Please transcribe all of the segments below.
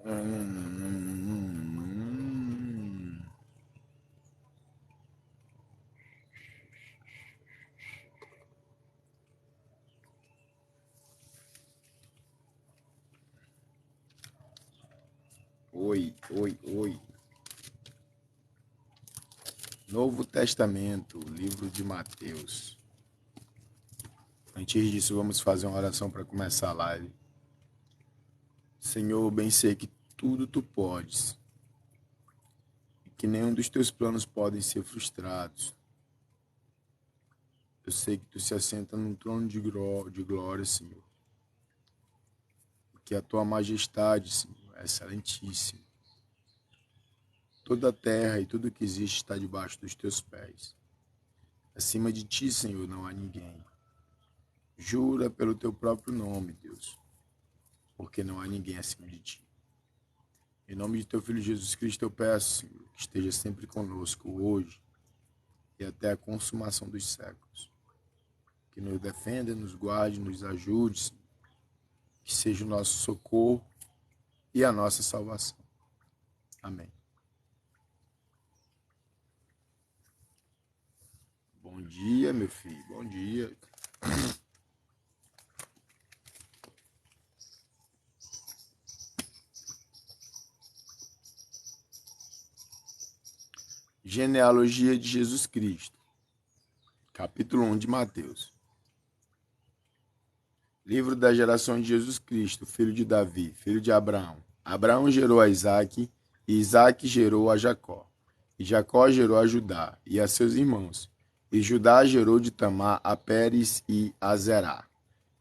Oi, oi, oi. Novo Testamento, livro de Mateus. Antes disso, vamos fazer uma oração para começar a live. Senhor, bem sei que tudo tu podes, e que nenhum dos teus planos podem ser frustrados. Eu sei que tu se assenta num trono de glória, Senhor, e que a tua majestade, Senhor, é excelentíssima. Toda a terra e tudo que existe está debaixo dos teus pés. Acima de ti, Senhor, não há ninguém. Jura pelo teu próprio nome, Deus, porque não há ninguém acima de ti. Em nome de teu Filho Jesus Cristo, eu peço, Senhor, que esteja sempre conosco hoje e até a consumação dos séculos. Que nos defenda, nos guarde, nos ajude, Senhor. Que seja o nosso socorro e a nossa salvação. Amém. Bom dia, meu filho. Bom dia. Genealogia de Jesus Cristo. Capítulo 1 de Mateus. Livro da geração de Jesus Cristo, filho de Davi, filho de Abraão. Abraão gerou a Isaque, e Isaque gerou a Jacó. E Jacó gerou a Judá e a seus irmãos. E Judá gerou de Tamar a Pérez e a Zerá.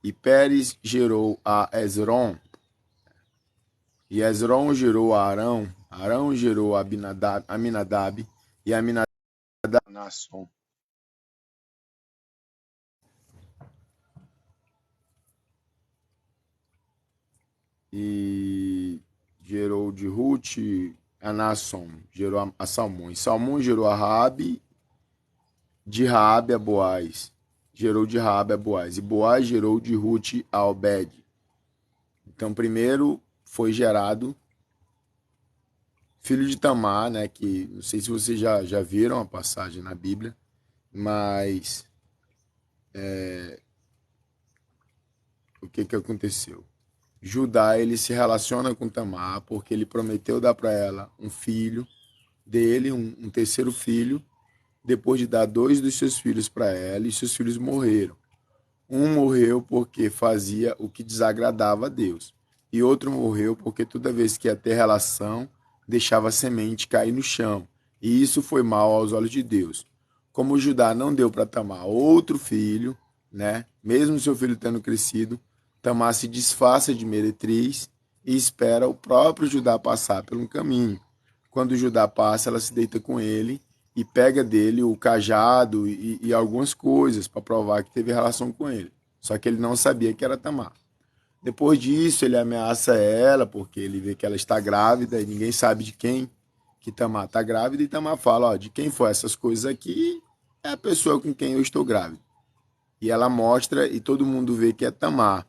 E Pérez gerou a Esrom. E Esrom gerou a Arão. Arão gerou a Aminadab. E Aminadab a Naasson. E gerou de Ruth a Naasson, gerou a Salmão. E Salmão gerou a Raabe, de Raabe a Boaz. Gerou de Raabe a Boaz. E Boaz gerou de Ruth a Obed. Então, primeiro foi gerado filho de Tamar, né? Que não sei se vocês já viram a passagem na Bíblia, mas o que aconteceu? Judá, ele se relaciona com Tamar porque ele prometeu dar para ela um filho dele, um terceiro filho, depois de dar dois dos seus filhos para ela, e seus filhos morreram. Um morreu porque fazia o que desagradava a Deus, e outro morreu porque toda vez que ia ter relação, deixava a semente cair no chão, e isso foi mal aos olhos de Deus. Como Judá não deu para Tamar outro filho, né? Mesmo seu filho tendo crescido, Tamar se disfarça de meretriz e espera o próprio Judá passar pelo caminho. Quando Judá passa, ela se deita com ele e pega dele o cajado e algumas coisas para provar que teve relação com ele. Só que ele não sabia que era Tamar. Depois disso, ele ameaça ela, porque ele vê que ela está grávida e ninguém sabe de quem que Tamar está grávida. E Tamar fala, ó, de quem foi essas coisas aqui, é a pessoa com quem eu estou grávida. E ela mostra e todo mundo vê que é Tamar,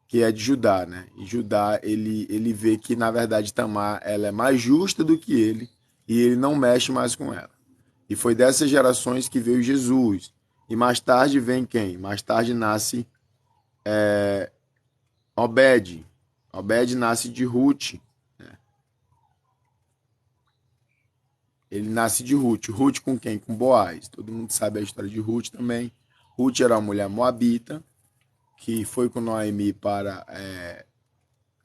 que é de Judá, né? E Judá, ele vê que, na verdade, Tamar, ela é mais justa do que ele e ele não mexe mais com ela. E foi dessas gerações que veio Jesus. E mais tarde vem quem? Mais tarde nasce Obed. Obed nasce de Ruth. Né? Ele nasce de Ruth. Ruth com quem? Com Boaz. Todo mundo sabe a história de Ruth também. Ruth era uma mulher moabita que foi com Noemi para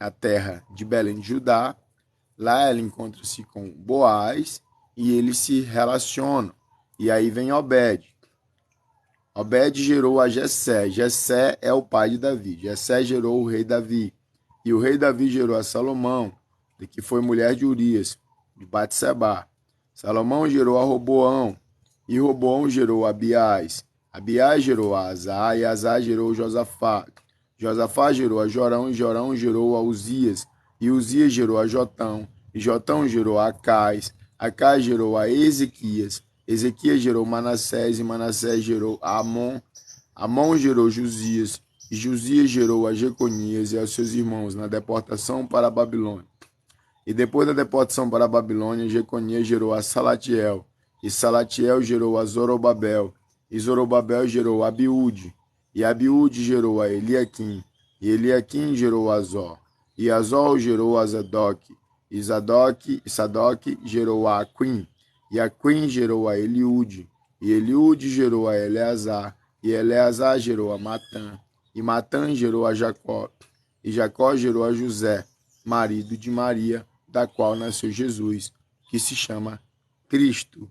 a terra de Belém de Judá. Lá ela encontra-se com Boaz e eles se relacionam. E aí vem Obed. Obed gerou a Jessé. Jessé é o pai de Davi. Jessé gerou o rei Davi. E o rei Davi gerou a Salomão, que foi mulher de Urias, de Batseba. Salomão gerou a Roboão. E Roboão gerou a Abiás. Abiás gerou a Azar. E Azar gerou Josafá. Josafá gerou a Jorão. E Jorão gerou a Uzias. E Uzias gerou a Jotão. E Jotão gerou a Acais. Acais gerou a Ezequias. Ezequias gerou Manassés, e Manassés gerou a Amon. Amon gerou Josias, e Josias gerou a Jeconias e aos seus irmãos na deportação para a Babilônia. E depois da deportação para a Babilônia, Jeconias gerou a Salatiel, e Salatiel gerou a Zorobabel, e Zorobabel gerou a Abiúde, e Abiúde gerou a Eliaquim, e Eliaquim gerou a Azor, e Azor gerou a Zadok, e Sadoc gerou a Aquim, e Aquim gerou a Eliúde, e Eliúde gerou a Eleazar, e Eleazar gerou a Matã, e Matã gerou a Jacó, e Jacó gerou a José, marido de Maria, da qual nasceu Jesus, que se chama Cristo,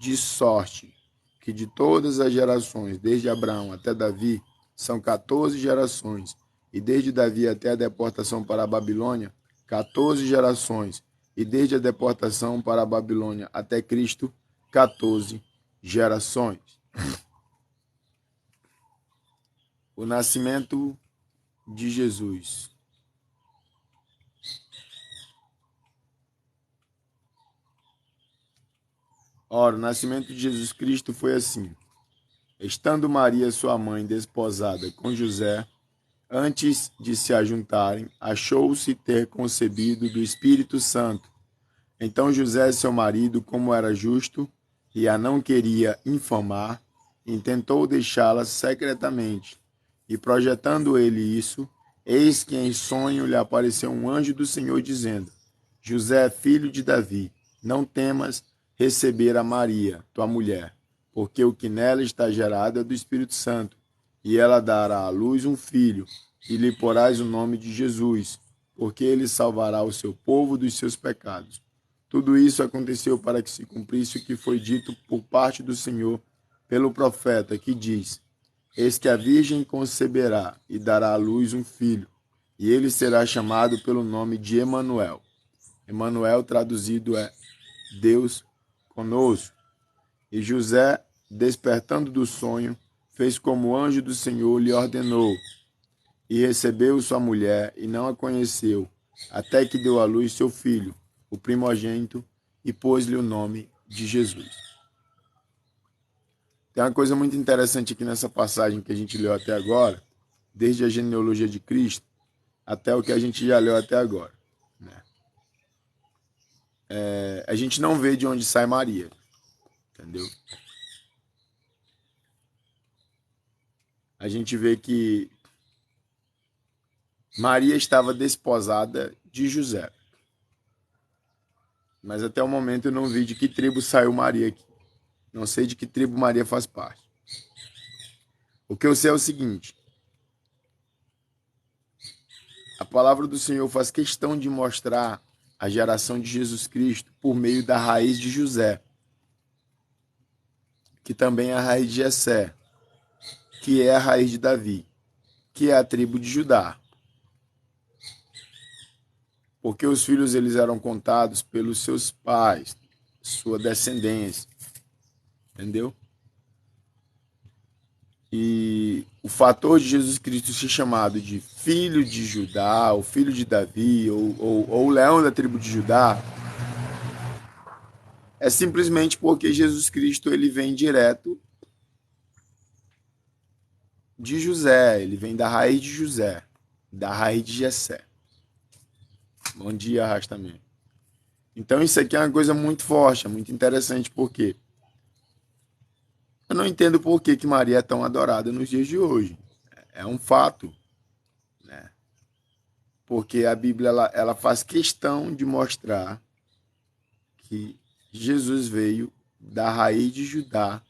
de sorte que de todas as gerações, desde Abraão até Davi, são 14 gerações, e desde Davi até a deportação para a Babilônia, 14 gerações, e desde a deportação para a Babilônia até Cristo, 14 gerações. O nascimento de Jesus. Ora, o nascimento de Jesus Cristo foi assim. Estando Maria, sua mãe, desposada com José, antes de se ajuntarem, achou-se ter concebido do Espírito Santo. Então José, seu marido, como era justo e a não queria infamar, intentou deixá-la secretamente. E projetando ele isso, eis que em sonho lhe apareceu um anjo do Senhor dizendo: José, filho de Davi, não temas receber a Maria, tua mulher, porque o que nela está gerado é do Espírito Santo, e ela dará à luz um filho, e lhe porás o nome de Jesus, porque ele salvará o seu povo dos seus pecados. Tudo isso aconteceu para que se cumprisse o que foi dito por parte do Senhor pelo profeta, que diz: Eis que a virgem conceberá e dará à luz um filho, e ele será chamado pelo nome de Emanuel. Emanuel traduzido é Deus conosco. E José, despertando do sonho, fez como o anjo do Senhor lhe ordenou, e recebeu sua mulher, e não a conheceu, até que deu à luz seu filho, o primogênito, e pôs-lhe o nome de Jesus. Tem uma coisa muito interessante aqui nessa passagem que a gente leu até agora, desde a genealogia de Cristo até o que a gente já leu até agora, né? A gente não vê de onde sai Maria, entendeu? A gente vê que Maria estava desposada de José. Mas até o momento eu não vi de que tribo saiu Maria aqui. Não sei de que tribo Maria faz parte. O que eu sei é o seguinte: a palavra do Senhor faz questão de mostrar a geração de Jesus Cristo por meio da raiz de José, que também é a raiz de Jessé, que é a raiz de Davi, que é a tribo de Judá. Porque os filhos eles eram contados pelos seus pais, sua descendência, entendeu? E o fator de Jesus Cristo ser chamado de filho de Judá, ou filho de Davi, ou leão da tribo de Judá, é simplesmente porque Jesus Cristo ele vem direto de José, ele vem da raiz de José, da raiz de Jessé. Bom dia, arrastamento. Então isso aqui é uma coisa muito forte, é muito interessante, porque eu não entendo por que Maria é tão adorada nos dias de hoje. É um fato, né? Porque a Bíblia ela faz questão de mostrar que Jesus veio da raiz de Judá,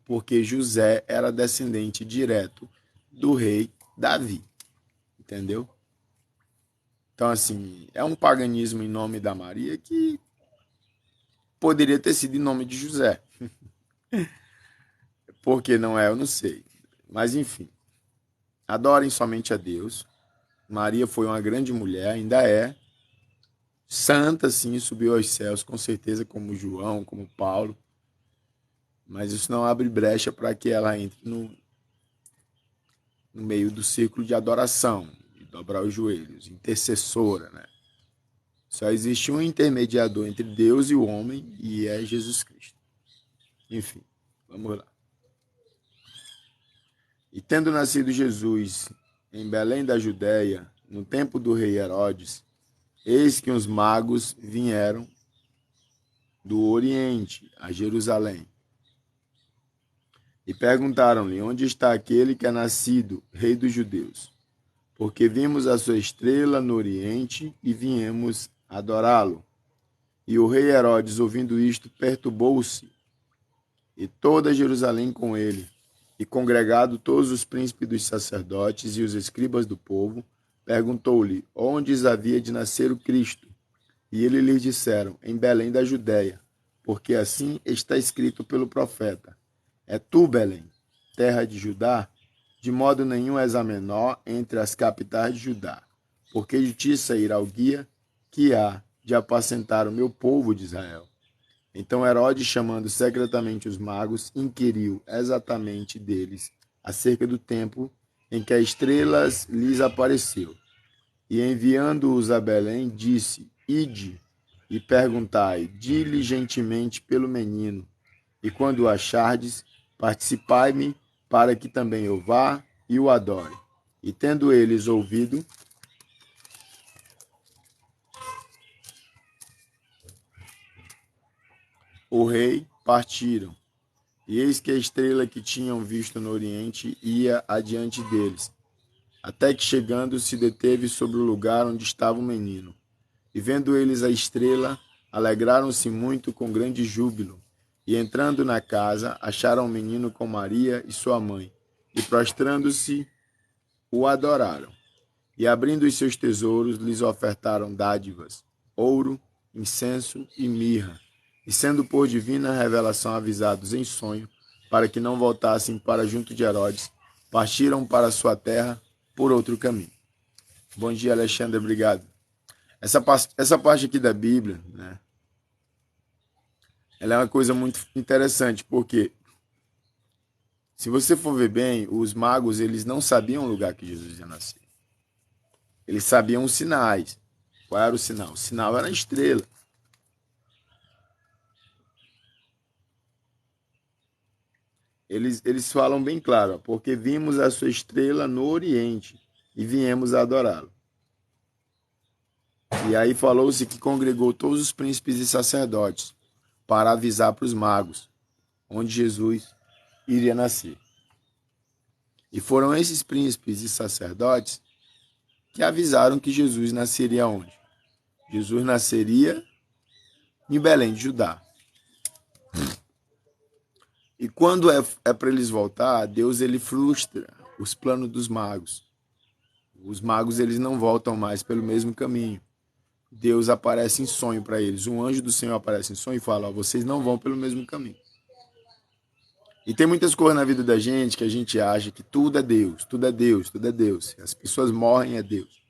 porque José era descendente direto do rei Davi, entendeu? Então, assim, é um paganismo em nome da Maria que poderia ter sido em nome de José. Por que não é, eu não sei. Mas, enfim, adorem somente a Deus. Maria foi uma grande mulher, ainda é. Santa, sim, subiu aos céus, com certeza, como João, como Paulo. Mas isso não abre brecha para que ela entre no meio do círculo de adoração, de dobrar os joelhos, intercessora, né? Só existe um intermediador entre Deus e o homem, e é Jesus Cristo. Enfim, vamos lá. E tendo nascido Jesus em Belém da Judéia, no tempo do rei Herodes, eis que os magos vieram do Oriente a Jerusalém e perguntaram-lhe: onde está aquele que é nascido, rei dos judeus? Porque vimos a sua estrela no Oriente e viemos adorá-lo. E o rei Herodes, ouvindo isto, perturbou-se, e toda Jerusalém com ele. E congregado todos os príncipes dos sacerdotes e os escribas do povo, perguntou-lhe: onde havia de nascer o Cristo? E eles lhe disseram: em Belém da Judéia, porque assim está escrito pelo profeta: é tu, Belém, terra de Judá, de modo nenhum és a menor entre as capitais de Judá, porque de ti sairá o guia que há de apacentar o meu povo de Israel. Então Herodes, chamando secretamente os magos, inquiriu exatamente deles acerca do tempo em que a estrela lhes apareceu. E enviando-os a Belém, disse: ide e perguntai diligentemente pelo menino, e quando o achardes, participai-me, para que também eu vá e o adore. E tendo eles ouvido, o rei, partiram. E eis que a estrela que tinham visto no oriente ia adiante deles, até que chegando se deteve sobre o lugar onde estava o menino. E vendo eles a estrela, alegraram-se muito com grande júbilo. E entrando na casa, acharam o menino com Maria e sua mãe, e prostrando-se, o adoraram. E abrindo os seus tesouros, lhes ofertaram dádivas, ouro, incenso e mirra. E sendo por divina revelação avisados em sonho, para que não voltassem para junto de Herodes, partiram para sua terra por outro caminho. Bom dia, Alexandre, obrigado. Essa parte aqui da Bíblia, né, ela é uma coisa muito interessante, porque se você for ver bem, os magos, eles não sabiam o lugar que Jesus ia nascer. Eles sabiam os sinais. Qual era o sinal? O sinal era a estrela. Eles falam bem claro, ó, porque vimos a sua estrela no Oriente e viemos adorá-lo. E aí falou-se que congregou todos os príncipes e sacerdotes para avisar para os magos onde Jesus iria nascer. E foram esses príncipes e sacerdotes que avisaram que Jesus nasceria onde? Jesus nasceria em Belém de Judá. E quando é para eles voltar, Deus ele frustra os planos dos magos. Os magos eles não voltam mais pelo mesmo caminho. Deus aparece em sonho para eles. Um anjo do Senhor aparece em sonho e fala: ó, vocês não vão pelo mesmo caminho. E tem muitas coisas na vida da gente que a gente acha que tudo é Deus, tudo é Deus, tudo é Deus. As pessoas morrem, é Deus.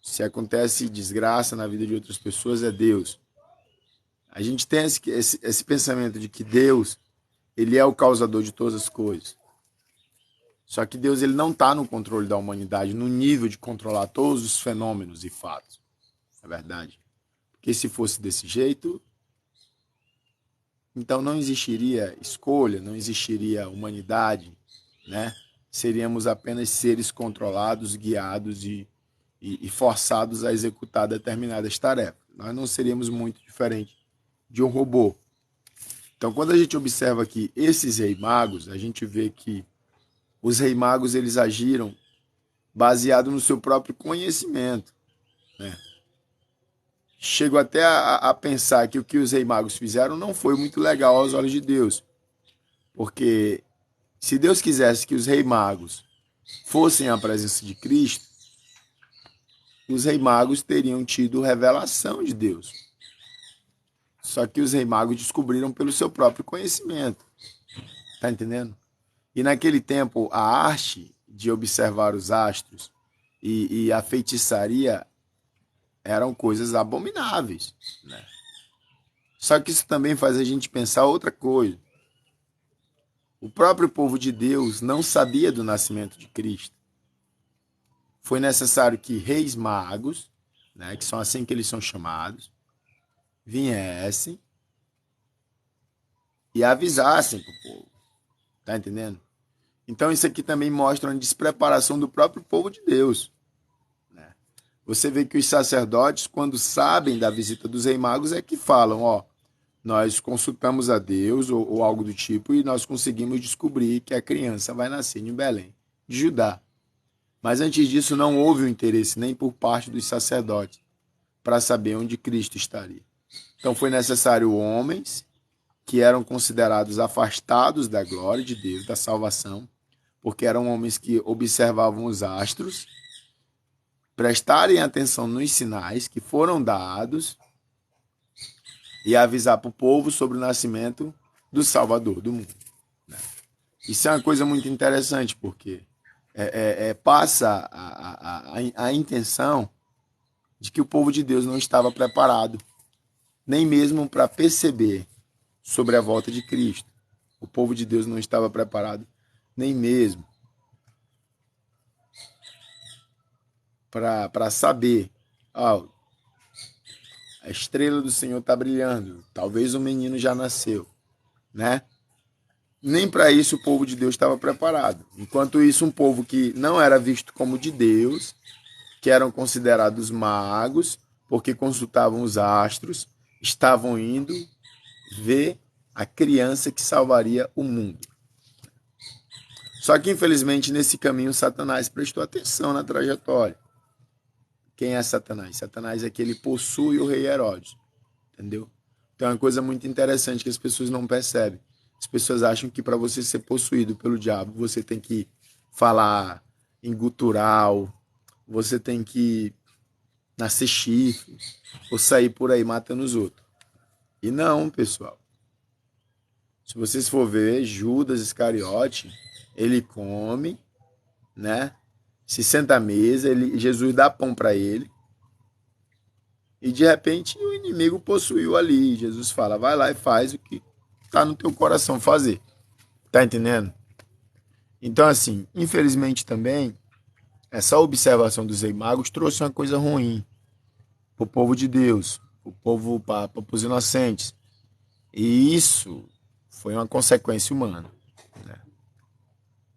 Se acontece desgraça na vida de outras pessoas, é Deus. A gente tem esse pensamento de que Deus, ele é o causador de todas as coisas. Só que Deus ele não está no controle da humanidade, no nível de controlar todos os fenômenos e fatos. É verdade. Porque se fosse desse jeito, então não existiria escolha, não existiria humanidade, né? Seríamos apenas seres controlados, guiados e forçados a executar determinadas tarefas. Nós não seríamos muito diferente de um robô. Então, quando a gente observa aqui esses reis magos, a gente vê que os reis magos eles agiram baseado no seu próprio conhecimento, né? Chego até a pensar que o que os reis magos fizeram não foi muito legal aos olhos de Deus, porque se Deus quisesse que os reis magos fossem à presença de Cristo, os reis magos teriam tido revelação de Deus. Só que os reis magos descobriram pelo seu próprio conhecimento. Tá entendendo? E naquele tempo, a arte de observar os astros e a feitiçaria eram coisas abomináveis, né? Só que isso também faz a gente pensar outra coisa. O próprio povo de Deus não sabia do nascimento de Cristo. Foi necessário que reis magos, né, que são assim que eles são chamados, viessem e avisassem para o povo. Tá entendendo? Então isso aqui também mostra uma despreparação do próprio povo de Deus, né? Você vê que os sacerdotes, quando sabem da visita dos reis magos, é que falam, ó, nós consultamos a Deus ou algo do tipo e nós conseguimos descobrir que a criança vai nascer em Belém, de Judá. Mas antes disso não houve o interesse nem por parte dos sacerdotes para saber onde Cristo estaria. Então foi necessário homens que eram considerados afastados da glória de Deus, da salvação, porque eram homens que observavam os astros, prestarem atenção nos sinais que foram dados e avisar para o povo sobre o nascimento do Salvador do mundo. Isso é uma coisa muito interessante, porque passa a intenção de que o povo de Deus não estava preparado, nem mesmo para perceber sobre a volta de Cristo. O povo de Deus não estava preparado, nem mesmo para saber, ó, a estrela do Senhor está brilhando, talvez o menino já nasceu, né? Nem para isso o povo de Deus estava preparado. Enquanto isso, um povo que não era visto como de Deus, que eram considerados magos, porque consultavam os astros, estavam indo ver a criança que salvaria o mundo. Só que, infelizmente, nesse caminho, Satanás prestou atenção na trajetória. Quem é Satanás? Satanás é que ele possui o rei Herodes, entendeu? Então é uma coisa muito interessante que as pessoas não percebem. As pessoas acham que para você ser possuído pelo diabo, você tem que falar em gutural, você tem que nascer chifre, ou sair por aí matando os outros. E não, pessoal. Se vocês for ver, Judas Iscariote, ele come, né? Se senta à mesa, Jesus dá pão para ele. E de repente o inimigo possuiu ali. Jesus fala, vai lá e faz o que está no teu coração fazer. Tá entendendo? Então, assim, infelizmente também, essa observação dos reis magos trouxe uma coisa ruim para o povo de Deus, para os inocentes. E isso foi uma consequência humana. Né?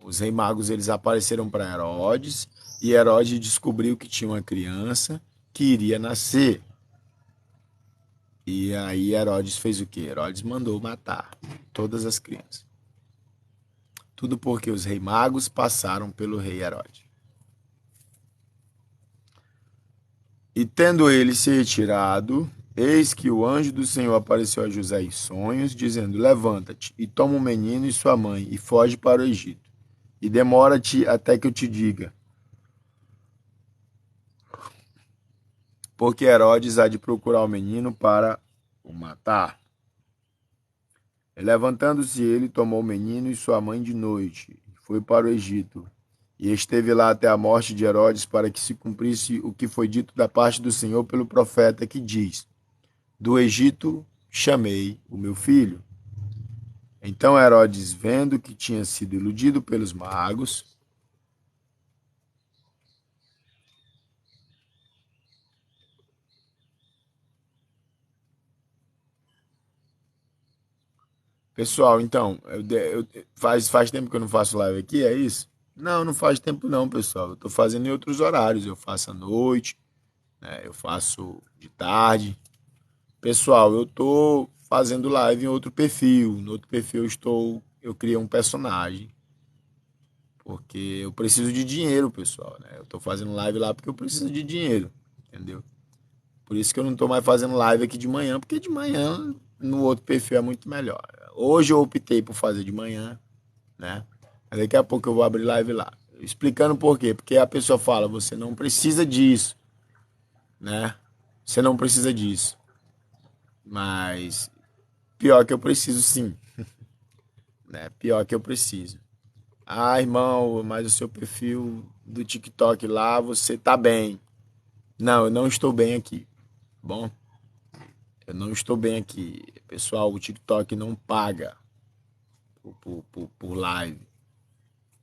Os reis magos eles apareceram para Herodes e Herodes descobriu que tinha uma criança que iria nascer. E aí Herodes fez o quê? Herodes mandou matar todas as crianças. Tudo porque os reis magos passaram pelo rei Herodes. E tendo ele se retirado, eis que o anjo do Senhor apareceu a José em sonhos, dizendo, levanta-te e toma o menino e sua mãe e foge para o Egito. E demora-te até que eu te diga. Porque Herodes há de procurar o menino para o matar. E levantando-se ele, tomou o menino e sua mãe de noite, e foi para o Egito. E esteve lá até a morte de Herodes, para que se cumprisse o que foi dito da parte do Senhor pelo profeta, que diz, do Egito chamei o meu filho. Então Herodes, vendo que tinha sido iludido pelos magos, pessoal, então, faz tempo que eu não faço live aqui, é isso? Não, não faz tempo não, pessoal. Eu estou fazendo em outros horários. Eu faço à noite, né? Eu faço de tarde. Pessoal, eu estou fazendo live em outro perfil. No outro perfil eu criei um personagem. Porque eu preciso de dinheiro, pessoal, né? Eu estou fazendo live lá porque eu preciso de dinheiro, entendeu? Por isso que eu não estou mais fazendo live aqui de manhã, porque de manhã no outro perfil é muito melhor. Hoje eu optei por fazer de manhã, né? Mas daqui a pouco eu vou abrir live lá. Explicando por quê? Porque a pessoa fala, você não precisa disso, né? Você não precisa disso. Mas pior que eu preciso sim, né? Pior que eu preciso. Ah, irmão, mas o seu perfil do TikTok lá, você tá bem. Não, eu não estou bem aqui. Bom, eu não estou bem aqui. Pessoal, o TikTok não paga por live.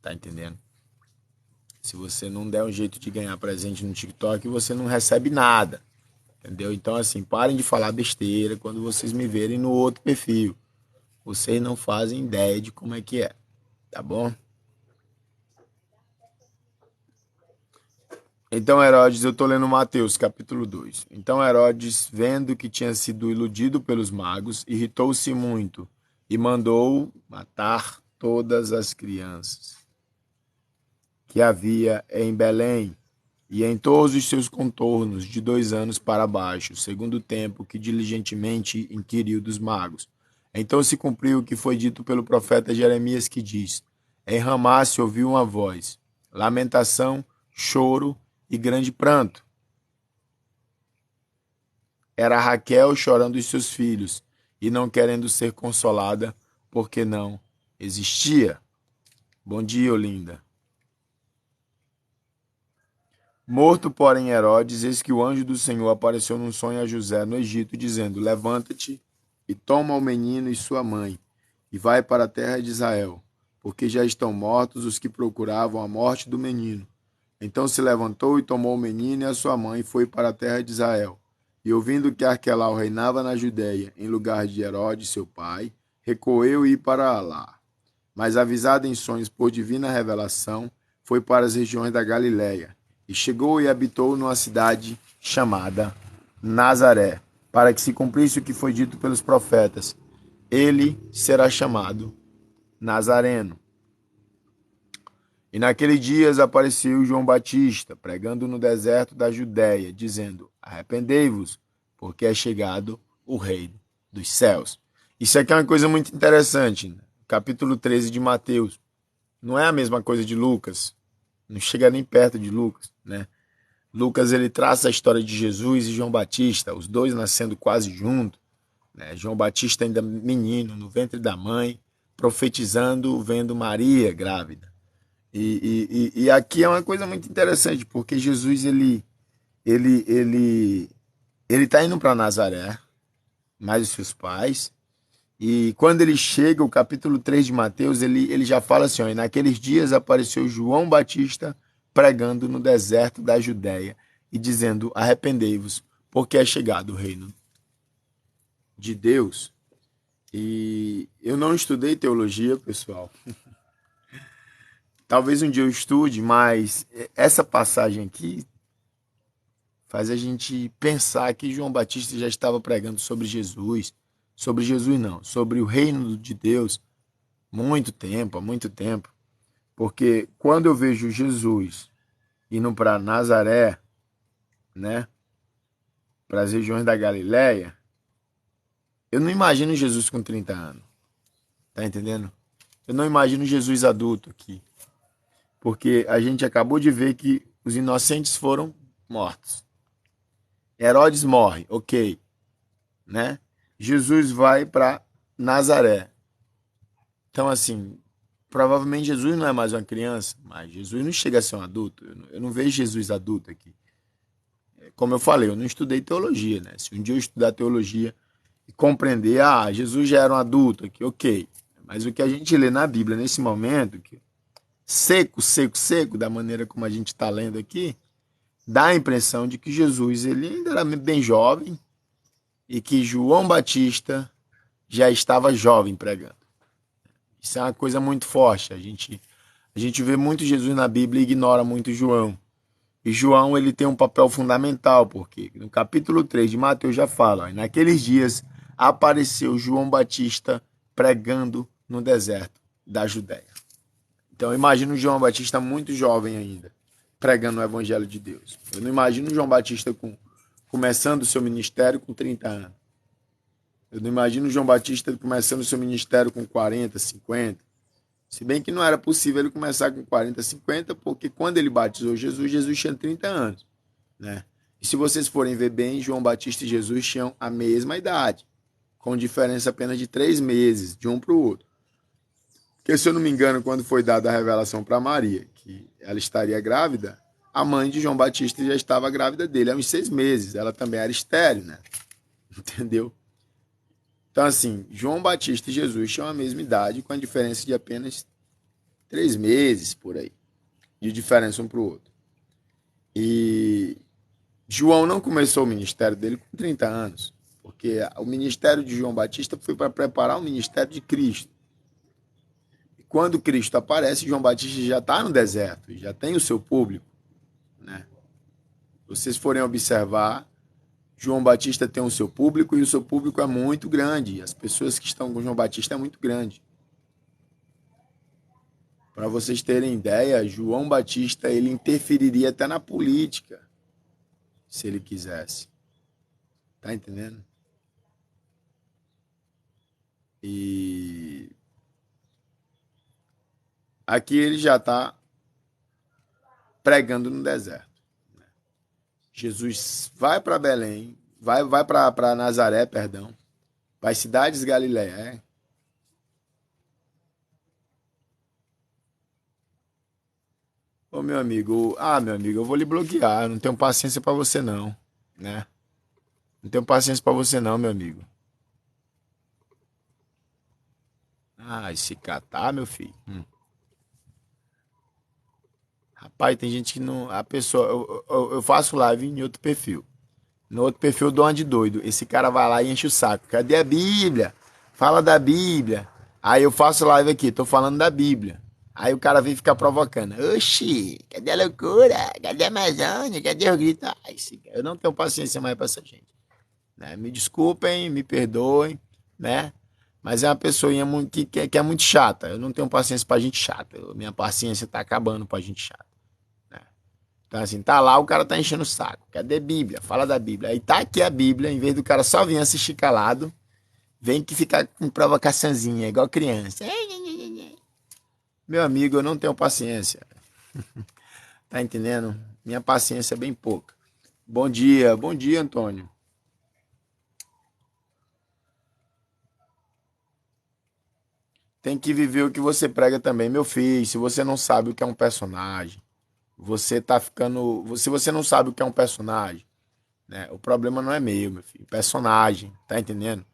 Tá entendendo? Se você não der um jeito de ganhar presente no TikTok, você não recebe nada. Entendeu? Então, assim, parem de falar besteira quando vocês me verem no outro perfil. Vocês não fazem ideia de como é que é. Tá bom? Então Herodes, eu estou lendo Mateus, capítulo 2. Então Herodes, vendo que tinha sido iludido pelos magos, irritou-se muito e mandou matar todas as crianças que havia em Belém e em todos os seus contornos, de 2 anos para baixo, segundo o tempo que diligentemente inquiriu dos magos. Então se cumpriu o que foi dito pelo profeta Jeremias, que diz: Em Ramá se ouviu uma voz, lamentação, choro e grande pranto. Era Raquel chorando os seus filhos e não querendo ser consolada, porque não existia. Bom dia, Olinda. Morto, porém, Herodes, eis que o anjo do Senhor apareceu num sonho a José no Egito, dizendo: Levanta-te e toma o menino e sua mãe, e vai para a terra de Israel, porque já estão mortos os que procuravam a morte do menino. Então se levantou e tomou o menino e a sua mãe e foi para a terra de Israel. E ouvindo que Arquelau reinava na Judéia, em lugar de Herodes, seu pai, recolheu e ia para lá. Mas avisado em sonhos por divina revelação, foi para as regiões da Galiléia, e chegou e habitou numa cidade chamada Nazaré, para que se cumprisse o que foi dito pelos profetas: ele será chamado Nazareno. E naqueles dias apareceu João Batista, pregando no deserto da Judéia, dizendo: Arrependei-vos, porque é chegado o reino dos céus. Isso aqui é uma coisa muito interessante, né? Capítulo 13 de Mateus. Não é a mesma coisa de Lucas. Não chega nem perto de Lucas, né? Lucas, ele traça a história de Jesus e João Batista, os dois nascendo quase juntos, né? João Batista ainda menino, no ventre da mãe, profetizando, vendo Maria grávida. E aqui é uma coisa muito interessante, porque Jesus, ele, ele, ele tá indo para Nazaré, mais os seus pais, e quando ele chega, o capítulo 3 de Mateus, ele já fala assim, ó, e naqueles dias apareceu João Batista pregando no deserto da Judéia e dizendo: arrependei-vos, porque é chegado o reino de Deus. E eu não estudei teologia, pessoal. Talvez um dia eu estude, mas essa passagem aqui faz a gente pensar que João Batista já estava pregando sobre Jesus não, sobre o reino de Deus, há muito tempo. Porque quando eu vejo Jesus indo para Nazaré, né, para as regiões da Galiléia, eu não imagino Jesus com 30 anos, tá entendendo? Eu não imagino Jesus adulto aqui, porque a gente acabou de ver que os inocentes foram mortos. Herodes morre, ok, né? Jesus vai para Nazaré. Então, assim, provavelmente Jesus não é mais uma criança, mas Jesus não chega a ser um adulto. Eu não vejo Jesus adulto aqui. Como eu falei, eu não estudei teologia, né? Se um dia eu estudar teologia e compreender, Jesus já era um adulto aqui, ok. Mas o que a gente lê na Bíblia nesse momento, que seco, da maneira como a gente está lendo aqui, dá a impressão de que Jesus ele ainda era bem jovem e que João Batista já estava jovem pregando. Isso é uma coisa muito forte. A gente vê muito Jesus na Bíblia e ignora muito João. E João ele tem um papel fundamental, porque no capítulo 3 de Mateus já fala, naqueles dias apareceu João Batista pregando no deserto da Judéia. Então eu imagino João Batista muito jovem ainda, pregando o evangelho de Deus. Eu não imagino João Batista começando o seu ministério com 30 anos. Eu não imagino João Batista começando o seu ministério com 40, 50. Se bem que não era possível ele começar com 40, 50, porque quando ele batizou Jesus, Jesus tinha 30 anos, né? E se vocês forem ver bem, João Batista e Jesus tinham a mesma idade, com diferença apenas de 3 meses, de um para o outro. Porque, se eu não me engano, quando foi dada a revelação para Maria, que ela estaria grávida, a mãe de João Batista já estava grávida dele há uns 6 meses. Ela também era estéril, né? Entendeu? Então, assim, João Batista e Jesus tinham a mesma idade, com a diferença de apenas 3 meses, por aí, de diferença um para o outro. E João não começou o ministério dele com 30 anos, porque o ministério de João Batista foi para preparar o ministério de Cristo. E quando Cristo aparece, João Batista já está no deserto, já tem o seu público, né? vocês forem observar, João Batista tem o seu público e o seu público é muito grande. As pessoas que estão com João Batista é muito grande. Para vocês terem ideia, João Batista ele interferiria até na política, se ele quisesse. Tá entendendo? E aqui ele já está pregando no deserto. Jesus vai para Belém, vai para Nazaré, perdão, vai cidades Galileia. Ô meu amigo, eu vou lhe bloquear, eu não tenho paciência para você não, né? Não tenho paciência para você não, meu amigo. Se catar, meu filho. Rapaz, tem gente que não. A pessoa. Eu faço live em outro perfil. No outro perfil eu dou uma de doido. Esse cara vai lá e enche o saco. Cadê a Bíblia? Fala da Bíblia. Aí eu faço live aqui, tô falando da Bíblia. Aí o cara vem ficar provocando. Oxi, cadê a loucura? Cadê a Amazônia? Cadê o grito? Eu não tenho paciência mais pra essa gente. Né? Me desculpem, me perdoem, né? Mas é uma pessoinha que é muito chata. Eu não tenho paciência pra gente chata. Minha paciência tá acabando pra gente chata. Então, assim, tá lá, o cara tá enchendo o saco. Cadê Bíblia? Fala da Bíblia. Aí tá aqui a Bíblia, em vez do cara só vir assistir calado, vem que fica com provocaçãozinha, igual criança. Meu amigo, eu não tenho paciência. Tá entendendo? Minha paciência é bem pouca. Bom dia, Antônio. Tem que viver o que você prega também, meu filho. Se você não sabe o que é um personagem, você tá ficando. Se você não sabe o que é um personagem, né? O problema não é meu filho. Personagem, tá entendendo?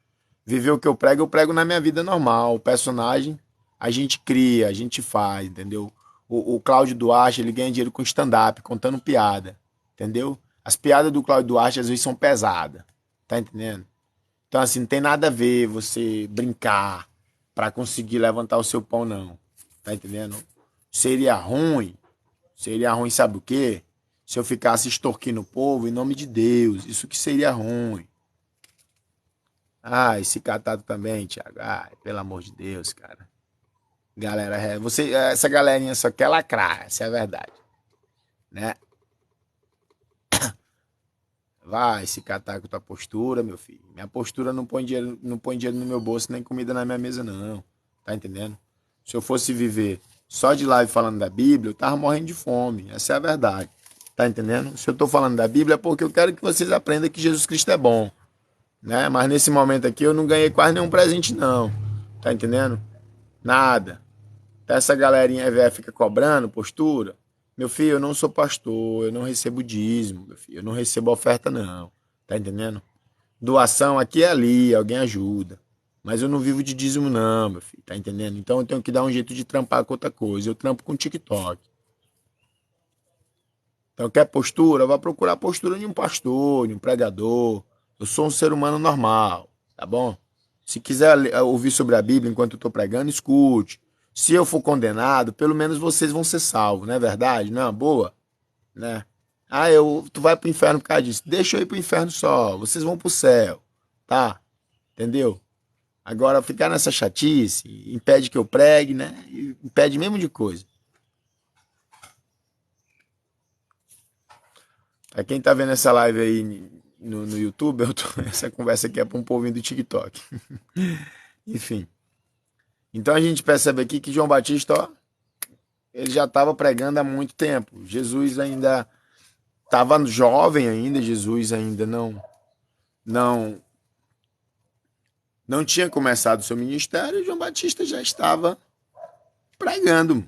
Viver o que eu prego na minha vida normal. O personagem, a gente cria, a gente faz, entendeu? O Cláudio Duarte, ele ganha dinheiro com stand-up, contando piada, entendeu? As piadas do Cláudio Duarte às vezes são pesadas, tá entendendo? Então, assim, não tem nada a ver você brincar pra conseguir levantar o seu pão, não. Tá entendendo? Seria ruim, sabe o quê? Se eu ficasse extorquindo o povo em nome de Deus. Isso que seria ruim. Esse catado também, Thiago. Pelo amor de Deus, cara. Galera, essa galerinha só quer lacrar, essa é a verdade, né? Vai se catar com tua postura, meu filho. Minha postura não põe dinheiro no meu bolso, nem comida na minha mesa, não. Tá entendendo? Se eu fosse viver só de live falando da Bíblia, eu tava morrendo de fome. Essa é a verdade. Tá entendendo? Se eu tô falando da Bíblia é porque eu quero que vocês aprendam que Jesus Cristo é bom, né? Mas nesse momento aqui eu não ganhei quase nenhum presente, não. Tá entendendo? Nada. Então essa galerinha velha fica cobrando postura. Meu filho, eu não sou pastor, eu não recebo dízimo, meu filho, eu não recebo oferta, não. Tá entendendo? Doação aqui e ali, alguém ajuda. Mas eu não vivo de dízimo, não, meu filho, tá entendendo? Então eu tenho que dar um jeito de trampar com outra coisa. Eu trampo com TikTok. Então quer postura? Vai procurar a postura de um pastor, de um pregador. Eu sou um ser humano normal, tá bom? Se quiser ouvir sobre a Bíblia enquanto eu estou pregando, escute. Se eu for condenado, pelo menos vocês vão ser salvos, não é verdade? Não é uma boa? Né? Tu vai pro inferno por causa disso. Deixa eu ir pro inferno só, vocês vão pro céu, tá? Entendeu? Agora, ficar nessa chatice impede que eu pregue, né? Impede mesmo de coisa. Pra quem tá vendo essa live aí no YouTube, essa conversa aqui é pra um povinho do TikTok. Enfim. Então a gente percebe aqui que João Batista, ó, ele já estava pregando há muito tempo. Jesus ainda estava jovem ainda, Jesus ainda não não tinha começado o seu ministério, e João Batista já estava pregando,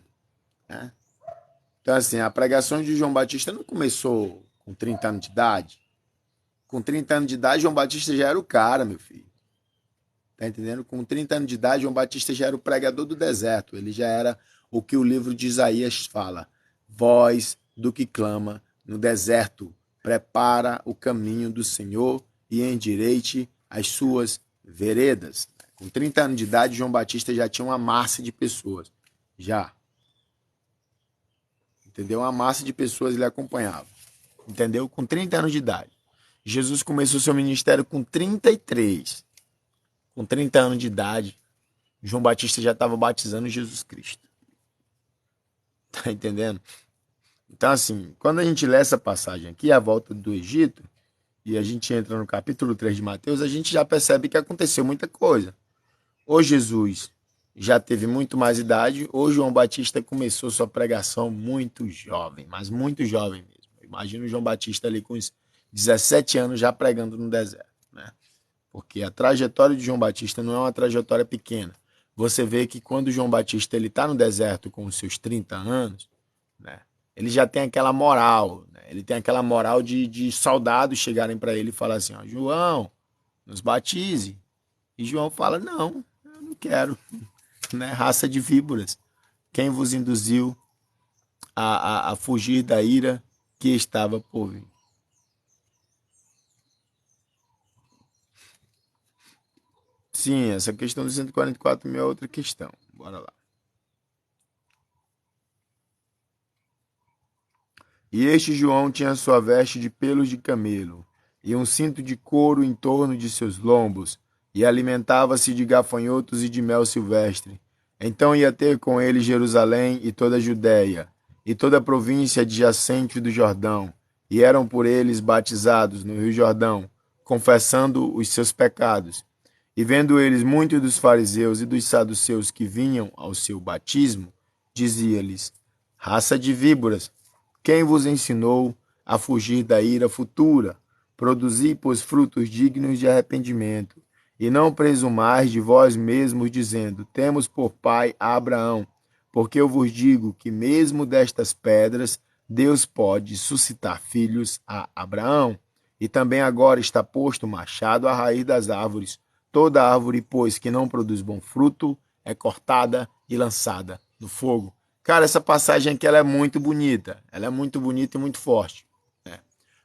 né? Então assim, a pregação de João Batista não começou com 30 anos de idade. Com 30 anos de idade, João Batista já era o cara, meu filho. Tá entendendo? Com 30 anos de idade, João Batista já era o pregador do deserto. Ele já era o que o livro de Isaías fala. Voz do que clama no deserto. Prepara o caminho do Senhor e endireite as suas veredas. Com 30 anos de idade, João Batista já tinha uma massa de pessoas. Já. Entendeu? Uma massa de pessoas ele acompanhava. entendeu? Com 30 anos de idade. Jesus começou seu ministério com 33. Com 30 anos de idade, João Batista já estava batizando Jesus Cristo. Tá entendendo? Então, assim, quando a gente lê essa passagem aqui, a volta do Egito, e a gente entra no capítulo 3 de Mateus, a gente já percebe que aconteceu muita coisa. Ou Jesus já teve muito mais idade, ou João Batista começou sua pregação muito jovem, mas muito jovem mesmo. Imagina o João Batista ali com uns 17 anos já pregando no deserto, né? Porque a trajetória de João Batista não é uma trajetória pequena. Você vê que quando João Batista ele está no deserto com os seus 30 anos, né, ele já tem aquela moral, né? Ele tem aquela moral de soldados chegarem para ele e falar assim, ó, João, nos batize. E João fala, não, eu não quero, né? Raça de víboras. Quem vos induziu a fugir da ira que estava por vir? Sim, essa questão dos 144 mil é outra questão. Bora lá. E este João tinha sua veste de pelos de camelo, e um cinto de couro em torno de seus lombos, e alimentava-se de gafanhotos e de mel silvestre. Então ia ter com ele Jerusalém e toda a Judéia, e toda a província adjacente do Jordão, e eram por eles batizados no Rio Jordão, confessando os seus pecados. E vendo eles muitos dos fariseus e dos saduceus que vinham ao seu batismo, dizia-lhes: Raça de víboras, quem vos ensinou a fugir da ira futura? Produzi, pois, frutos dignos de arrependimento. E não presumais de vós mesmos, dizendo: Temos por pai Abraão. Porque eu vos digo que, mesmo destas pedras, Deus pode suscitar filhos a Abraão. E também agora está posto o machado à raiz das árvores. Toda árvore, pois, que não produz bom fruto, é cortada e lançada no fogo. Cara, essa passagem aqui ela é muito bonita. Ela é muito bonita e muito forte. Né?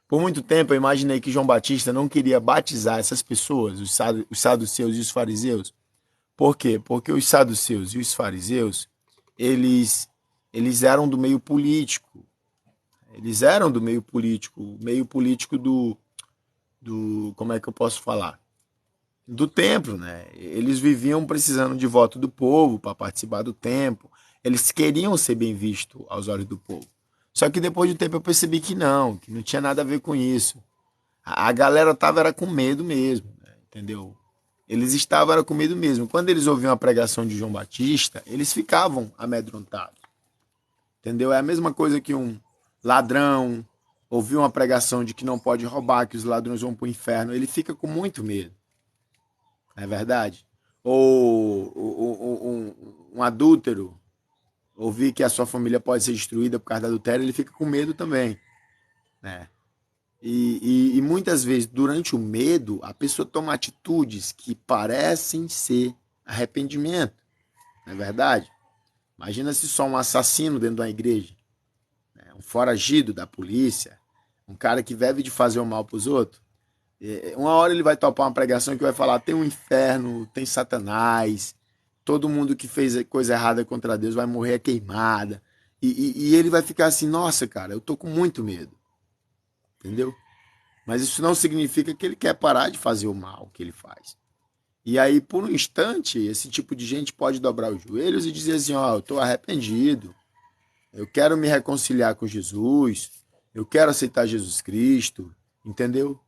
Por muito tempo eu imaginei que João Batista não queria batizar essas pessoas, os saduceus e os fariseus. Por quê? Porque os saduceus e os fariseus, eles eram do meio político. Eles eram do meio político como é que eu posso falar? Do templo, né? Eles viviam precisando de voto do povo para participar do templo. Eles queriam ser bem vistos aos olhos do povo. Só que depois de um tempo eu percebi que não tinha nada a ver com isso. A galera tava era com medo mesmo, né? Entendeu? Eles estavam era com medo mesmo. Quando eles ouviam a pregação de João Batista, eles ficavam amedrontados. Entendeu? É a mesma coisa que um ladrão ouvir uma pregação de que não pode roubar, que os ladrões vão para o inferno, ele fica com muito medo. Não é verdade? Ou um adúltero ouvir que a sua família pode ser destruída por causa do adultério, ele fica com medo também, né? E muitas vezes, durante o medo, a pessoa toma atitudes que parecem ser arrependimento, não é verdade? Imagina se só um assassino dentro de uma igreja, né? Um foragido da polícia, um cara que vive de fazer o mal para os outros. Uma hora ele vai topar uma pregação que vai falar: tem um inferno, tem Satanás, todo mundo que fez coisa errada contra Deus vai morrer queimada. E ele vai ficar assim: nossa, cara, eu tô com muito medo. Entendeu? Mas isso não significa que ele quer parar de fazer o mal que ele faz. E aí, por um instante, esse tipo de gente pode dobrar os joelhos e dizer assim: ó, eu tô arrependido, eu quero me reconciliar com Jesus, eu quero aceitar Jesus Cristo, entendeu?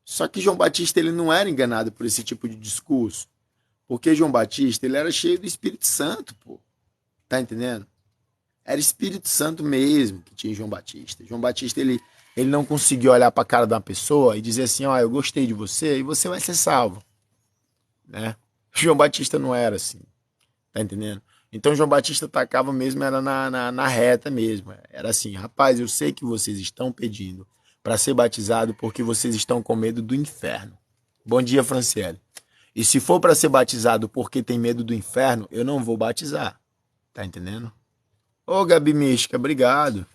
Só que João Batista ele não era enganado por esse tipo de discurso. Porque João Batista ele era cheio do Espírito Santo, pô. Tá entendendo? Era Espírito Santo mesmo que tinha em João Batista. João Batista ele não conseguiu olhar para a cara de uma pessoa e dizer assim: ó, eu gostei de você e você vai ser salvo. Né? João Batista não era assim. Tá entendendo? Então João Batista atacava mesmo, era na reta mesmo. Era assim: rapaz, eu sei que vocês estão pedindo para ser batizado porque vocês estão com medo do inferno. Bom dia, Franciele. E se for para ser batizado porque tem medo do inferno, eu não vou batizar. Tá entendendo? Ô, Gabi Mística, obrigado.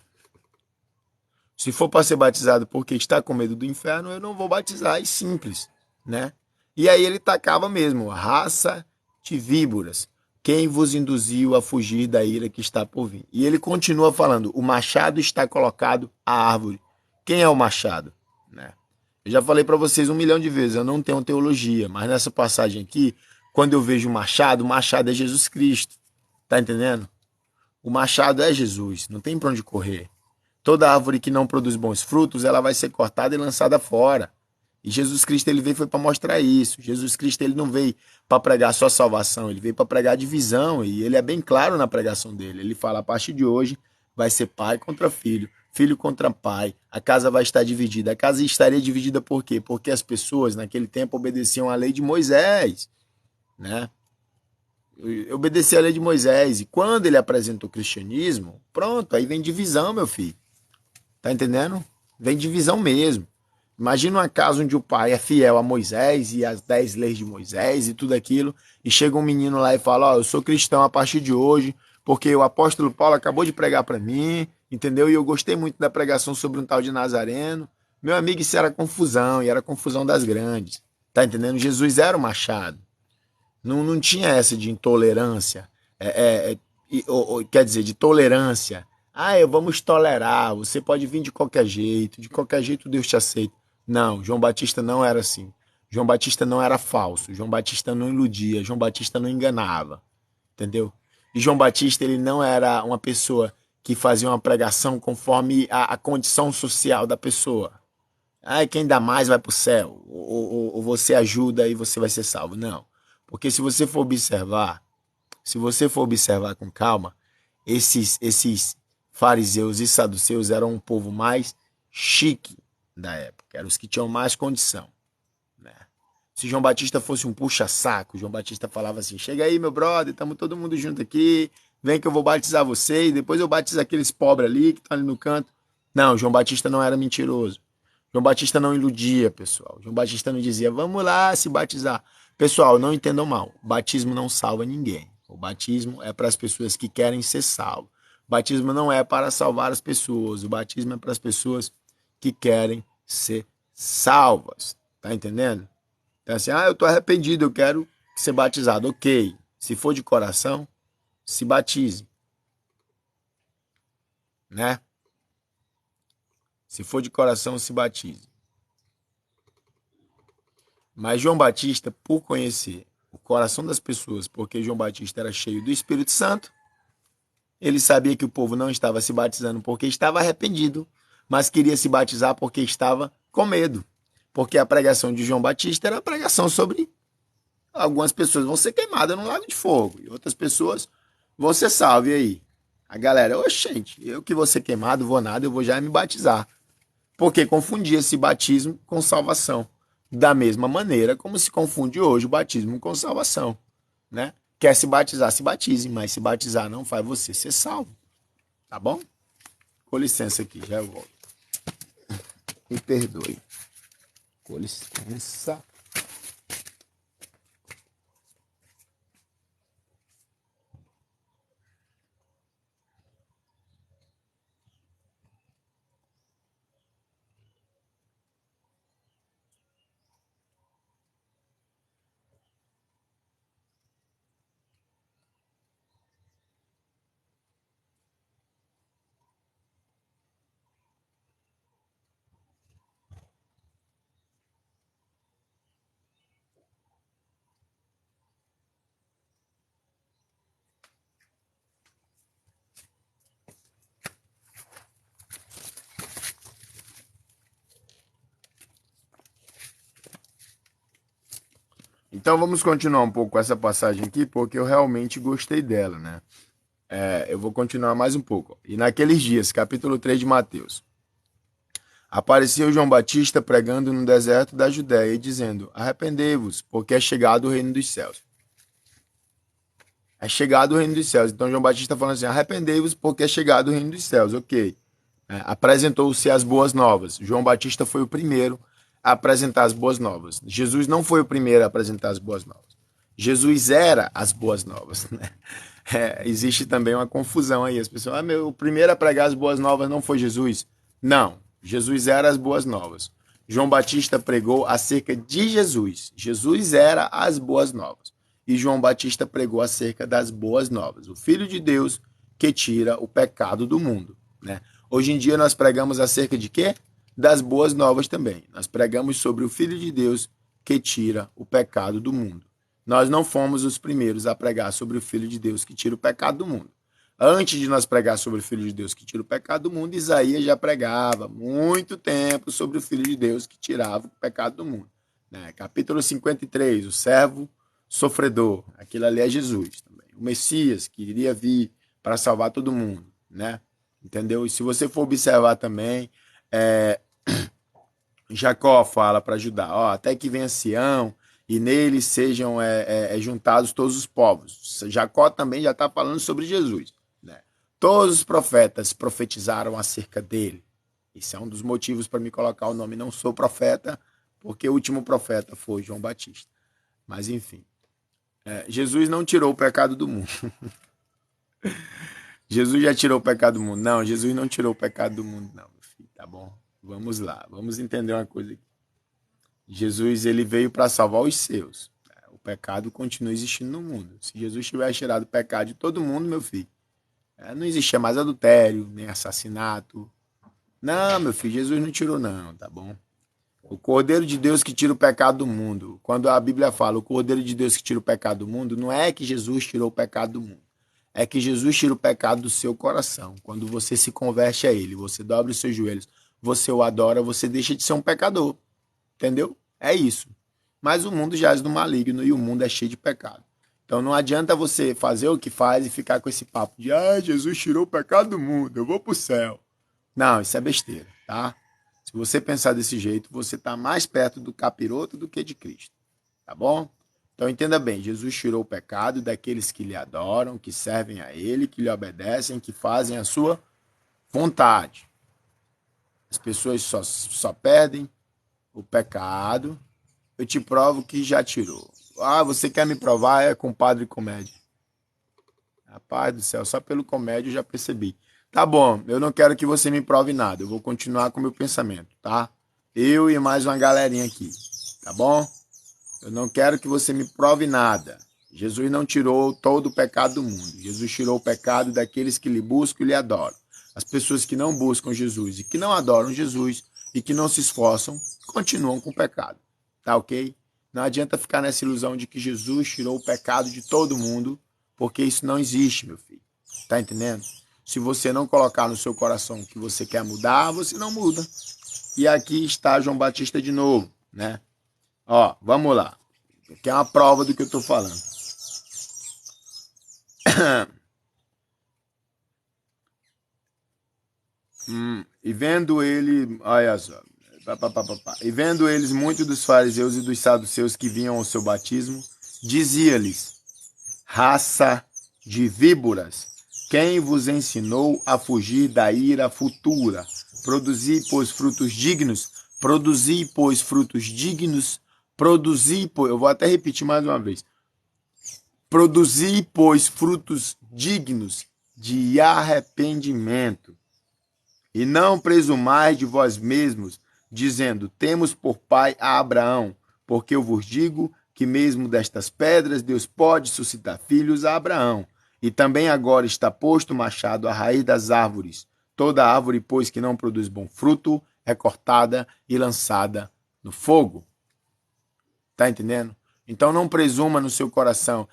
Se for para ser batizado porque está com medo do inferno, eu não vou batizar. É simples, né? E aí ele tacava mesmo: raça de víboras, quem vos induziu a fugir da ira que está por vir? E ele continua falando: o machado está colocado à árvore. Quem é o machado? Né? Eu já falei para vocês 1 milhão de vezes, eu não tenho teologia, mas nessa passagem aqui, quando eu vejo o machado é Jesus Cristo. Tá entendendo? O machado é Jesus, não tem para onde correr. Toda árvore que não produz bons frutos, ela vai ser cortada e lançada fora. E Jesus Cristo, ele veio foi para mostrar isso. Jesus Cristo, ele não veio para pregar só salvação, ele veio para pregar divisão, e ele é bem claro na pregação dele. Ele fala: a partir de hoje vai ser pai contra filho, filho contra pai, a casa vai estar dividida. A casa estaria dividida por quê? Porque as pessoas naquele tempo obedeciam à lei de Moisés, né? Obedecia à lei de Moisés, e quando ele apresenta o cristianismo, pronto, aí vem divisão, meu filho. Tá entendendo? Vem divisão mesmo. Imagina uma casa onde o pai é fiel a Moisés e às 10 leis de Moisés e tudo aquilo, e chega um menino lá e fala: ó, eu sou cristão a partir de hoje, porque o apóstolo Paulo acabou de pregar para mim, entendeu? E eu gostei muito da pregação sobre um tal de Nazareno. Meu amigo, isso era confusão, e era confusão das grandes. Tá entendendo? Jesus era o machado. Não tinha essa de intolerância, quer dizer, de tolerância. Ah, vamos tolerar, você pode vir de qualquer jeito Deus te aceita. Não, João Batista não era assim. João Batista não era falso, João Batista não iludia, João Batista não enganava, entendeu? E João Batista, ele não era uma pessoa que fazia uma pregação conforme a condição social da pessoa. Ah, quem dá mais vai para o céu, ou você ajuda e você vai ser salvo. Não, porque se você for observar com calma, esses fariseus e saduceus eram um povo mais chique da época, eram os que tinham mais condição, né? Se João Batista fosse um puxa-saco, João Batista falava assim: chega aí, meu brother, estamos todo mundo junto aqui, vem que eu vou batizar você, e depois eu batizo aqueles pobres ali que estão ali no canto. Não, João Batista não era mentiroso. João Batista não iludia, pessoal. João Batista não dizia: vamos lá se batizar. Pessoal, não entendam mal. O batismo não salva ninguém. O batismo é para as pessoas que querem ser salvos. O batismo não é para salvar as pessoas. O batismo é para as pessoas que querem ser salvas. Tá entendendo? Então assim: eu tô arrependido, eu quero ser batizado. Ok. Se for de coração, se batize. Né? Se for de coração, se batize. Mas João Batista, por conhecer o coração das pessoas, porque João Batista era cheio do Espírito Santo, ele sabia que o povo não estava se batizando porque estava arrependido, mas queria se batizar porque estava com medo. Porque a pregação de João Batista era a pregação sobre algumas pessoas vão ser queimadas no lago de fogo e outras pessoas vão ser salvas. E aí? A galera: oxente, eu que vou ser queimado, vou nada, eu vou já me batizar. Porque confundia esse batismo com salvação. Da mesma maneira como se confunde hoje o batismo com salvação, né? Quer se batizar, se batize, mas se batizar não faz você ser salvo, tá bom? Com licença aqui, já eu volto. Me perdoe. Com licença. Então vamos continuar um pouco com essa passagem aqui, porque eu realmente gostei dela, né? Eu vou continuar mais um pouco. E naqueles dias, capítulo 3 de Mateus, apareceu João Batista pregando no deserto da Judéia e dizendo: arrependei-vos, porque é chegado o reino dos céus. É chegado o reino dos céus. Então João Batista falando assim: arrependei-vos, porque é chegado o reino dos céus. Ok. Apresentou-se as boas novas. João Batista foi o primeiro a apresentar as boas novas. Jesus não foi o primeiro a apresentar as boas novas. Jesus era as boas novas, né? Existe também uma confusão aí. As pessoas: o primeiro a pregar as boas novas não foi Jesus. Não, Jesus era as boas novas. João Batista pregou acerca de Jesus. Jesus era as boas novas. E João Batista pregou acerca das boas novas. O Filho de Deus, que tira o pecado do mundo, né? Hoje em dia nós pregamos acerca de quê? das boas novas também. Nós pregamos sobre o Filho de Deus que tira o pecado do mundo. Nós não fomos os primeiros a pregar sobre o Filho de Deus que tira o pecado do mundo. Antes de nós pregar sobre o Filho de Deus que tira o pecado do mundo, Isaías já pregava muito tempo sobre o Filho de Deus que tirava o pecado do mundo. Capítulo 53, o servo sofredor. Aquilo ali é Jesus também. O Messias que iria vir para salvar todo mundo, né? Entendeu? E se você for observar também, Jacó fala para Judá, até que venha Sião e nele sejam juntados todos os povos. Jacó também já está falando sobre Jesus. Né? Todos os profetas profetizaram acerca dele. Esse é um dos motivos para me colocar o nome Não Sou Profeta, porque o último profeta foi João Batista. Mas enfim, Jesus não tirou o pecado do mundo. Jesus já tirou o pecado do mundo. Não, Jesus não tirou o pecado do mundo, não, meu filho. Tá bom? Vamos lá, vamos entender uma coisa aqui. Jesus, ele veio para salvar os seus. O pecado continua existindo no mundo. Se Jesus tivesse tirado o pecado de todo mundo, meu filho, não existia mais adultério, nem assassinato. Não, meu filho, Jesus não tirou não, tá bom? O Cordeiro de Deus que tira o pecado do mundo. Quando a Bíblia fala o Cordeiro de Deus que tira o pecado do mundo, não é que Jesus tirou o pecado do mundo. É que Jesus tira o pecado do seu coração. Quando você se converte a ele, você dobra os seus joelhos, você o adora, você deixa de ser um pecador. Entendeu? É isso. Mas o mundo jaz do maligno e o mundo é cheio de pecado. Então não adianta você fazer o que faz e ficar com esse papo de Jesus tirou o pecado do mundo, eu vou pro céu. Não, isso é besteira, tá? Se você pensar desse jeito, você está mais perto do capiroto do que de Cristo. Tá bom? Então entenda bem, Jesus tirou o pecado daqueles que lhe adoram, que servem a ele, que lhe obedecem, que fazem a sua vontade. As pessoas só perdem o pecado. Eu te provo que já tirou. Você quer me provar? É compadre comédia. Rapaz do céu, só pelo comédia eu já percebi. Tá bom, eu não quero que você me prove nada. Eu vou continuar com o meu pensamento, tá? Eu e mais uma galerinha aqui, tá bom? Eu não quero que você me prove nada. Jesus não tirou todo o pecado do mundo. Jesus tirou o pecado daqueles que lhe buscam e lhe adoram. As pessoas que não buscam Jesus e que não adoram Jesus e que não se esforçam, continuam com o pecado. Tá ok? Não adianta ficar nessa ilusão de que Jesus tirou o pecado de todo mundo, porque isso não existe, meu filho. Tá entendendo? Se você não colocar no seu coração que você quer mudar, você não muda. E aqui está João Batista de novo, né? Vamos lá. Aqui é uma prova do que eu estou falando. E vendo ele, olha só, e vendo eles muitos dos fariseus e dos saduceus que vinham ao seu batismo, dizia-lhes: raça de víboras, quem vos ensinou a fugir da ira futura? Produzi, pois, frutos dignos, produzi, pois, frutos dignos, produzi, pois, eu vou até repetir mais uma vez, produzi, pois, frutos dignos de arrependimento. E não presumais de vós mesmos, dizendo, temos por pai a Abraão, porque eu vos digo que mesmo destas pedras Deus pode suscitar filhos a Abraão. E também agora está posto o machado à raiz das árvores. Toda árvore, pois, que não produz bom fruto, é cortada e lançada no fogo. Tá entendendo? Então não presuma no seu coração,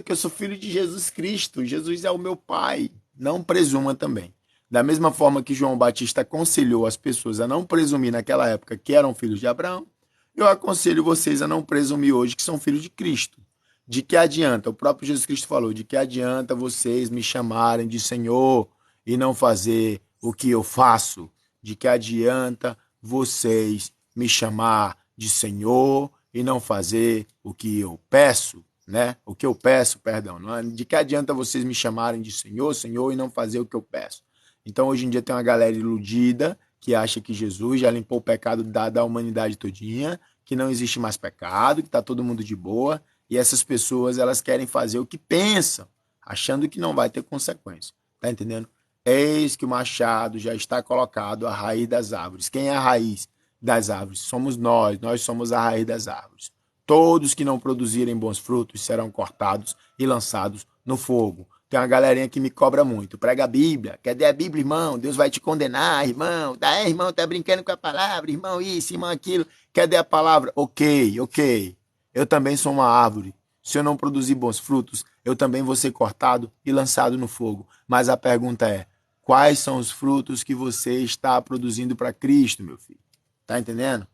que eu sou filho de Jesus Cristo, Jesus é o meu pai. Não presuma também. Da mesma forma que João Batista aconselhou as pessoas a não presumir naquela época que eram filhos de Abraão, eu aconselho vocês a não presumir hoje que são filhos de Cristo. De que adianta? O próprio Jesus Cristo falou, de que adianta vocês me chamarem de Senhor e não fazer o que eu faço? De que adianta vocês me chamar de Senhor e não fazer o que eu peço? Né? O que eu peço, perdão. Não é? De que adianta vocês me chamarem de Senhor, Senhor e não fazer o que eu peço? Então, hoje em dia tem uma galera iludida que acha que Jesus já limpou o pecado da humanidade todinha, que não existe mais pecado, que está todo mundo de boa, e essas pessoas elas querem fazer o que pensam, achando que não vai ter consequência. Tá entendendo? Eis que o machado já está colocado à raiz das árvores. Quem é a raiz das árvores? Somos nós somos a raiz das árvores. Todos que não produzirem bons frutos serão cortados e lançados no fogo. Tem uma galerinha que me cobra muito. Prega a Bíblia. Cadê a Bíblia, irmão? Deus vai te condenar, irmão. Irmão, tá brincando com a palavra, irmão, isso, irmão, aquilo. Cadê a palavra? Ok, ok. Eu também sou uma árvore. Se eu não produzir bons frutos, eu também vou ser cortado e lançado no fogo. Mas a pergunta é, quais são os frutos que você está produzindo para Cristo, meu filho? Tá entendendo?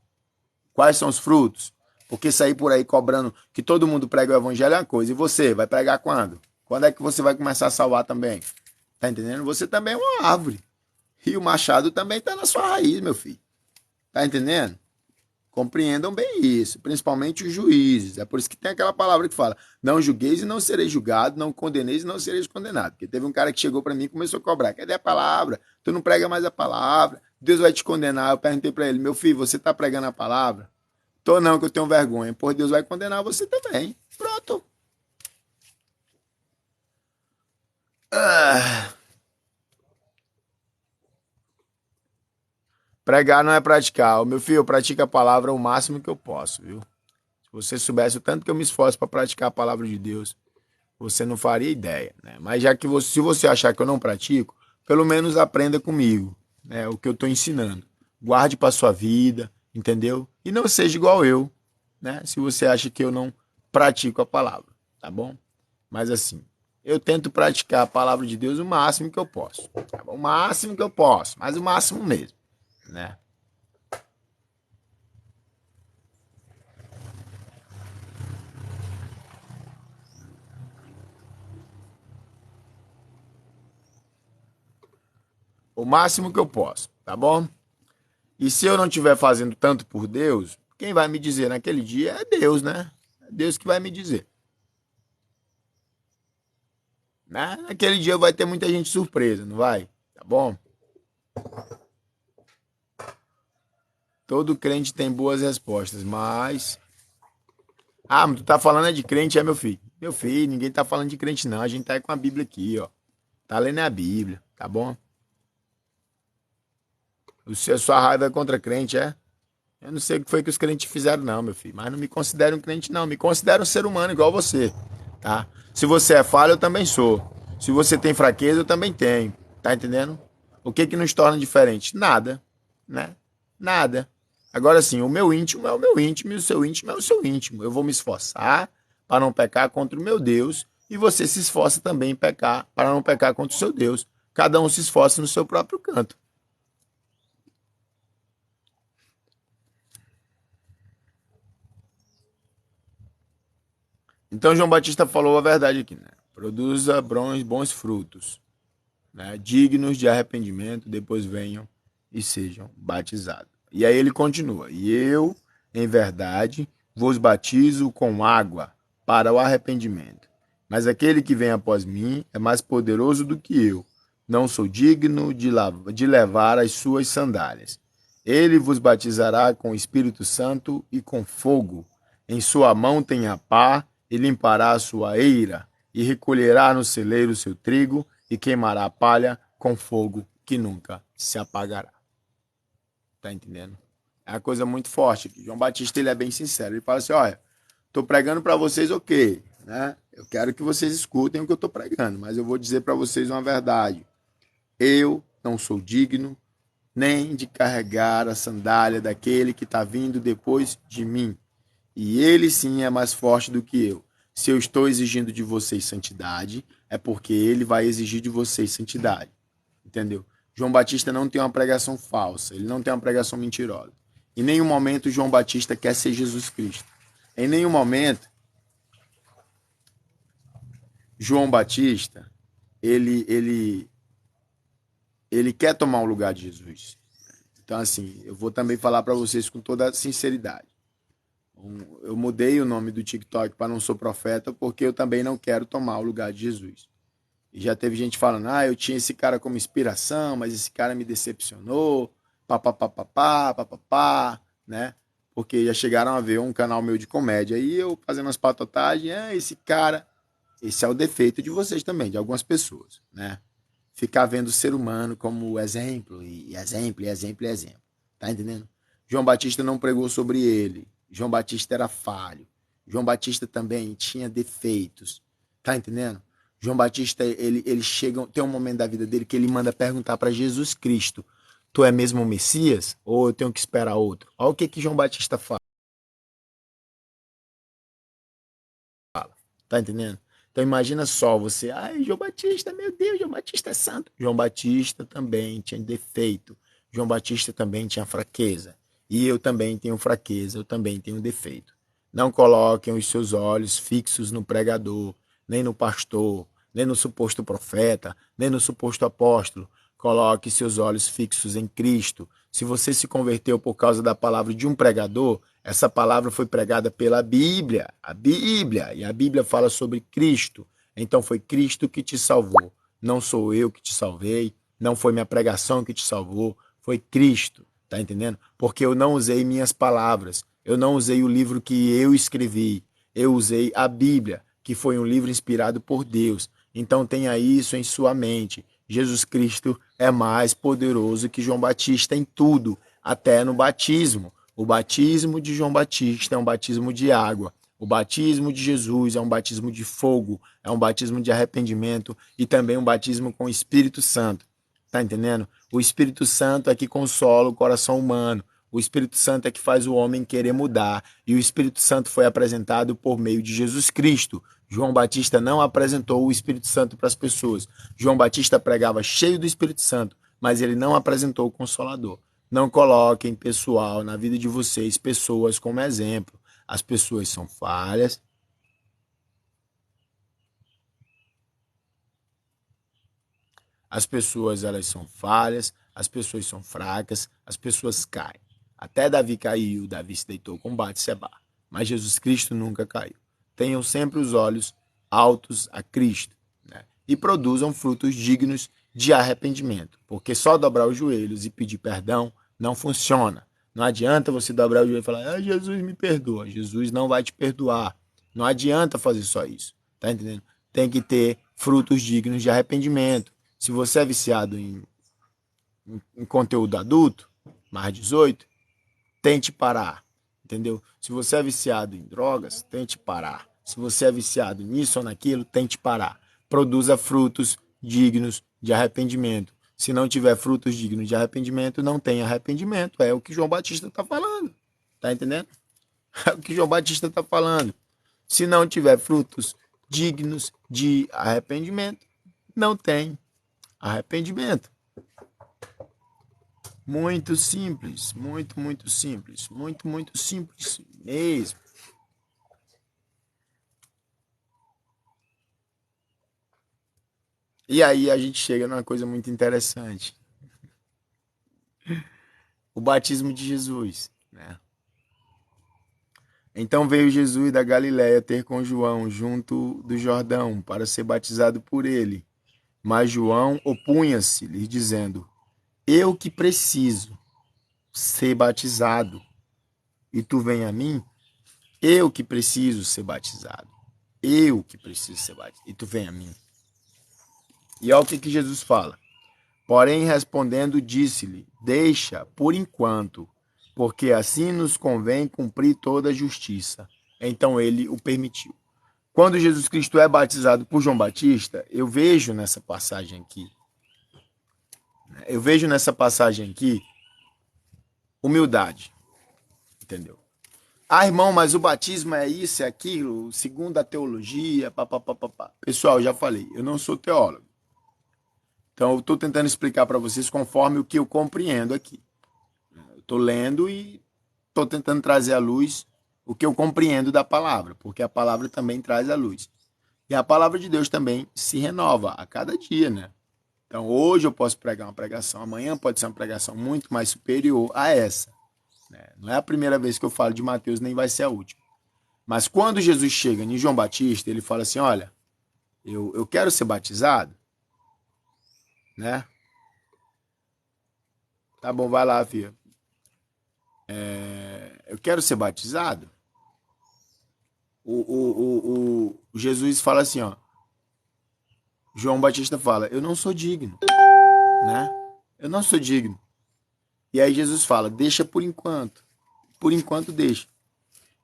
Quais são os frutos? Porque sair por aí cobrando que todo mundo prega o evangelho é uma coisa. E você, vai pregar quando? Quando é que você vai começar a salvar também? Tá entendendo? Você também é uma árvore. E o machado também está na sua raiz, meu filho. Tá entendendo? Compreendam bem isso, principalmente os juízes. É por isso que tem aquela palavra que fala: não julgueis e não sereis julgado, não condeneis e não sereis condenado. Porque teve um cara que chegou para mim e começou a cobrar: cadê a palavra? Tu não prega mais a palavra, Deus vai te condenar. Eu perguntei para ele: meu filho, você está pregando a palavra? Tô não, que eu tenho vergonha. Pois Deus vai condenar você também. Pronto. Pregar não é praticar. O meu filho, eu pratico a palavra o máximo que eu posso, viu? Se você soubesse o tanto que eu me esforço para praticar a palavra de Deus, você não faria ideia, né? Mas já que você, se você achar que eu não pratico, pelo menos aprenda comigo, né? O que eu estou ensinando. Guarde para sua vida, entendeu? E não seja igual eu, né? Se você acha que eu não pratico a palavra, tá bom? Mas assim, eu tento praticar a palavra de Deus o máximo que eu posso, tá bom? O máximo que eu posso, mas o máximo mesmo, né? O máximo que eu posso, tá bom? E se eu não estiver fazendo tanto por Deus, quem vai me dizer naquele dia é Deus, né? É Deus que vai me dizer. Né? Naquele dia vai ter muita gente surpresa, não vai? Tá bom? Todo crente tem boas respostas, mas. Ah, mas tu tá falando é de crente, é meu filho? Meu filho, ninguém tá falando de crente, não. A gente tá aí com a Bíblia aqui, ó. Tá lendo a Bíblia, tá bom? A sua raiva é contra crente, é? Eu não sei o que foi que os crentes fizeram, não, meu filho. Mas não me considero um crente, não. Me considero um ser humano igual você, tá? Se você é falho, eu também sou. Se você tem fraqueza, eu também tenho. Tá entendendo? O que que nos torna diferentes? Nada, né? Nada. Agora sim, o meu íntimo é o meu íntimo e o seu íntimo é o seu íntimo. Eu vou me esforçar para não pecar contra o meu Deus e você se esforça também em pecar para não pecar contra o seu Deus. Cada um se esforça no seu próprio canto. Então João Batista falou a verdade aqui, né? Produza bons frutos, né? Dignos de arrependimento, depois venham e sejam batizados. E aí ele continua: e eu, em verdade, vos batizo com água para o arrependimento. Mas aquele que vem após mim é mais poderoso do que eu. Não sou digno de levar as suas sandálias. Ele vos batizará com o Espírito Santo e com fogo. Em sua mão tem a pá, e limpará a sua eira, e recolherá no celeiro o seu trigo, e queimará a palha com fogo que nunca se apagará. Tá entendendo? É uma coisa muito forte aqui. João Batista, ele é bem sincero. Ele fala assim: olha, tô pregando para vocês, ok, né? Eu quero que vocês escutem o que eu tô pregando, mas eu vou dizer para vocês uma verdade. Eu não sou digno nem de carregar a sandália daquele que está vindo depois de mim. E ele sim é mais forte do que eu. Se eu estou exigindo de vocês santidade, é porque ele vai exigir de vocês santidade. Entendeu? João Batista não tem uma pregação falsa, ele não tem uma pregação mentirosa. Em nenhum momento João Batista quer ser Jesus Cristo. Em nenhum momento João Batista ele ele ele quer tomar o lugar de Jesus. Então assim, eu vou também falar para vocês com toda a sinceridade. Eu mudei o nome do TikTok para Não Sou Profeta porque eu também não quero tomar o lugar de Jesus. E já teve gente falando: ah, eu tinha esse cara como inspiração, mas esse cara me decepcionou, papapá, papapá, né? Porque já chegaram a ver um canal meu de comédia e eu fazendo as patotagens: esse cara, esse é o defeito de vocês também, de algumas pessoas, né? Ficar vendo o ser humano como exemplo, e exemplo, e exemplo, e exemplo. Tá entendendo? João Batista não pregou sobre ele. João Batista era falho. João Batista também tinha defeitos. Tá entendendo? João Batista, ele chega, tem um momento da vida dele que ele manda perguntar para Jesus Cristo: tu é mesmo o Messias? Ou eu tenho que esperar outro? Olha o que João Batista fala. Tá entendendo? Então imagina só você, ai, João Batista, meu Deus, João Batista é santo. João Batista também tinha defeito. João Batista também tinha fraqueza. E eu também tenho fraqueza, eu também tenho defeito. Não coloquem os seus olhos fixos no pregador, nem no pastor, nem no suposto profeta, nem no suposto apóstolo. Coloque seus olhos fixos em Cristo. Se você se converteu por causa da palavra de um pregador, essa palavra foi pregada pela Bíblia, a Bíblia, e a Bíblia fala sobre Cristo. Então foi Cristo que te salvou. Não sou eu que te salvei, não foi minha pregação que te salvou, foi Cristo, tá entendendo? Porque eu não usei minhas palavras, eu não usei o livro que eu escrevi, eu usei a Bíblia, que foi um livro inspirado por Deus. Então tenha isso em sua mente. Jesus Cristo é mais poderoso que João Batista em tudo, até no batismo. O batismo de João Batista é um batismo de água. O batismo de Jesus é um batismo de fogo, é um batismo de arrependimento e também um batismo com o Espírito Santo. Tá entendendo? O Espírito Santo é que consola o coração humano. O Espírito Santo é que faz o homem querer mudar. E o Espírito Santo foi apresentado por meio de Jesus Cristo. João Batista não apresentou o Espírito Santo para as pessoas. João Batista pregava cheio do Espírito Santo, mas ele não apresentou o Consolador. Não coloquem, pessoal, na vida de vocês, pessoas como exemplo. As pessoas são falhas. As pessoas, elas são falhas, as pessoas são fracas, as pessoas caem. Até Davi caiu, Davi se deitou com Batseba, mas Jesus Cristo nunca caiu. Tenham sempre os olhos altos a Cristo, né? E produzam frutos dignos de arrependimento, porque só dobrar os joelhos e pedir perdão não funciona. Não adianta você dobrar o joelho e falar, Jesus me perdoa. Jesus não vai te perdoar. Não adianta fazer só isso, tá entendendo? Tem que ter frutos dignos de arrependimento. Se você é viciado em conteúdo adulto, mais 18, tente parar, entendeu? Se você é viciado em drogas, tente parar. Se você é viciado nisso ou naquilo, tente parar. Produza frutos dignos de arrependimento. Se não tiver frutos dignos de arrependimento, não tem arrependimento. É o que João Batista está falando. Tá entendendo? É o que João Batista está falando. Se não tiver frutos dignos de arrependimento, não tem arrependimento. Muito simples, muito simples, muito simples mesmo. E aí a gente chega numa coisa muito interessante. O batismo de Jesus, né? Então veio Jesus da Galiléia ter com João junto do Jordão para ser batizado por ele. Mas João opunha-se, lhe dizendo: eu que preciso ser batizado, e tu vem a mim? Eu que preciso ser batizado. Eu que preciso ser batizado. E tu vem a mim. E olha o que Jesus fala. Porém, respondendo, disse-lhe: deixa, por enquanto, porque assim nos convém cumprir toda a justiça. Então ele o permitiu. Quando Jesus Cristo é batizado por João Batista, eu vejo nessa passagem aqui, humildade, entendeu? Ah, irmão, mas o batismo é isso, é aquilo, segundo a teologia, papapá. Pessoal, já falei, eu não sou teólogo. Então, eu estou tentando explicar para vocês conforme o que eu compreendo aqui. Eu estou lendo e estou tentando trazer à luz o que eu compreendo da palavra, porque a palavra também traz a luz. E a palavra de Deus também se renova a cada dia, né? Então, hoje eu posso pregar uma pregação, amanhã pode ser uma pregação muito mais superior a essa. Né? Não é a primeira vez que eu falo de Mateus, nem vai ser a última. Mas quando Jesus chega em João Batista, ele fala assim, olha, eu quero ser batizado, né? Tá bom, vai lá, filha. Eu quero ser batizado. O Jesus fala assim, ó. João Batista fala, eu não sou digno, né? Eu não sou digno. E aí Jesus fala, deixa por enquanto. Por enquanto deixa.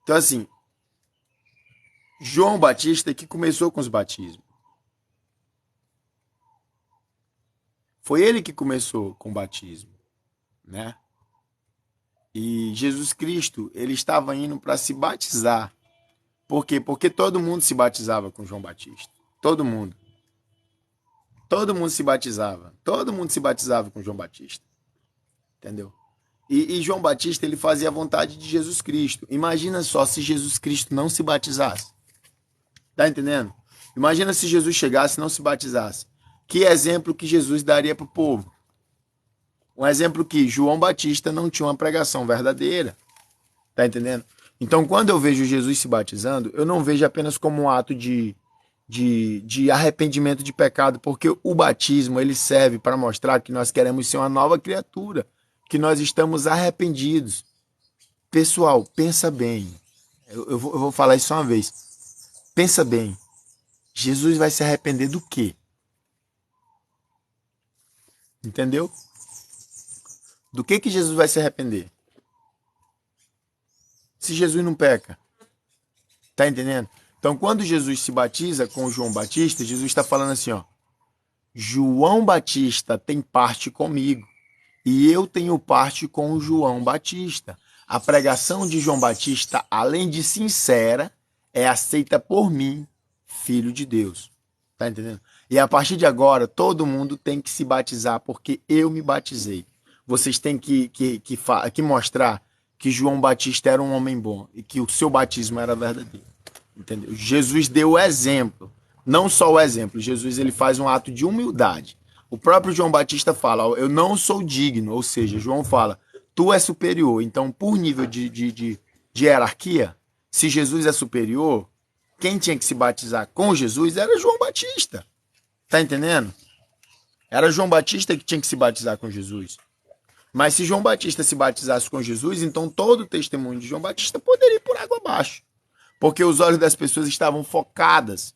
Então assim, João Batista que começou com os batismos. Foi ele que começou com o batismo, né? E Jesus Cristo, ele estava indo para se batizar. Por quê? Porque todo mundo se batizava com João Batista. Todo mundo. Todo mundo se batizava. Todo mundo se batizava com João Batista. Entendeu? E João Batista, ele fazia a vontade de Jesus Cristo. Imagina só se Jesus Cristo não se batizasse. Tá entendendo? Imagina se Jesus chegasse e não se batizasse. Que exemplo que Jesus daria para o povo? Um exemplo que João Batista não tinha uma pregação verdadeira. Tá entendendo? Então, quando eu vejo Jesus se batizando, eu não vejo apenas como um ato de arrependimento de pecado, porque o batismo ele serve para mostrar que nós queremos ser uma nova criatura, que nós estamos arrependidos. Pessoal, pensa bem. Eu vou falar isso uma vez. Pensa bem. Jesus vai se arrepender do quê? Entendeu? Do que Jesus vai se arrepender? Se Jesus não peca. Tá entendendo? Então, quando Jesus se batiza com João Batista, Jesus está falando assim, ó. João Batista tem parte comigo e eu tenho parte com o João Batista. A pregação de João Batista, além de sincera, é aceita por mim, filho de Deus. Tá entendendo? E a partir de agora, todo mundo tem que se batizar porque eu me batizei. Vocês têm que mostrar que João Batista era um homem bom e que o seu batismo era verdadeiro. Entendeu? Jesus deu o exemplo. Não só o exemplo. Jesus ele faz um ato de humildade. O próprio João Batista fala, eu não sou digno. Ou seja, João fala, tu és superior. Então, por nível de hierarquia, se Jesus é superior, quem tinha que se batizar com Jesus era João Batista. Tá entendendo? Era João Batista que tinha que se batizar com Jesus. Mas se João Batista se batizasse com Jesus, então todo o testemunho de João Batista poderia ir por água abaixo. Porque os olhos das pessoas estavam focadas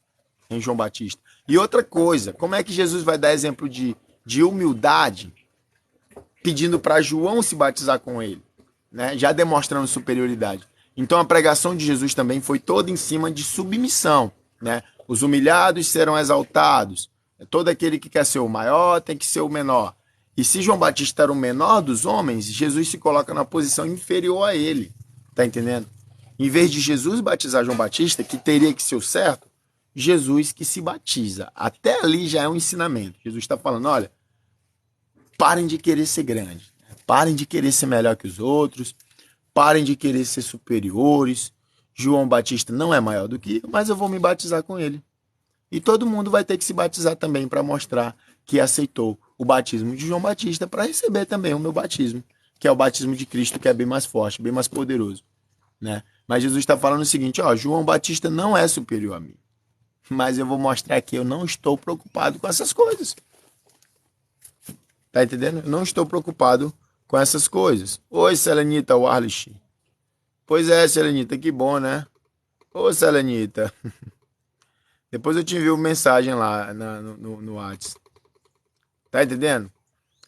em João Batista. E outra coisa, como é que Jesus vai dar exemplo de humildade pedindo para João se batizar com ele? Né? Já demonstrando superioridade. Então a pregação de Jesus também foi toda em cima de submissão. Né? Os humilhados serão exaltados. Todo aquele que quer ser o maior tem que ser o menor. E se João Batista era o menor dos homens, Jesus se coloca na posição inferior a ele. Tá entendendo? Em vez de Jesus batizar João Batista, que teria que ser o certo, Jesus que se batiza. Até ali já é um ensinamento. Jesus está falando, olha, parem de querer ser grande. Parem de querer ser melhor que os outros. Parem de querer ser superiores. João Batista não é maior do que eu, mas eu vou me batizar com ele. E todo mundo vai ter que se batizar também para mostrar que aceitou o batismo de João Batista para receber também o meu batismo, que é o batismo de Cristo, que é bem mais forte, bem mais poderoso. Né? Mas Jesus está falando o seguinte, ó, João Batista não é superior a mim, mas eu vou mostrar que eu não estou preocupado com essas coisas. Tá entendendo? Eu não estou preocupado com essas coisas. Oi, Selenita Warlich. Pois é, Selenita, que bom, né? Ô, Selenita. Depois eu te envio mensagem lá no WhatsApp. Tá entendendo?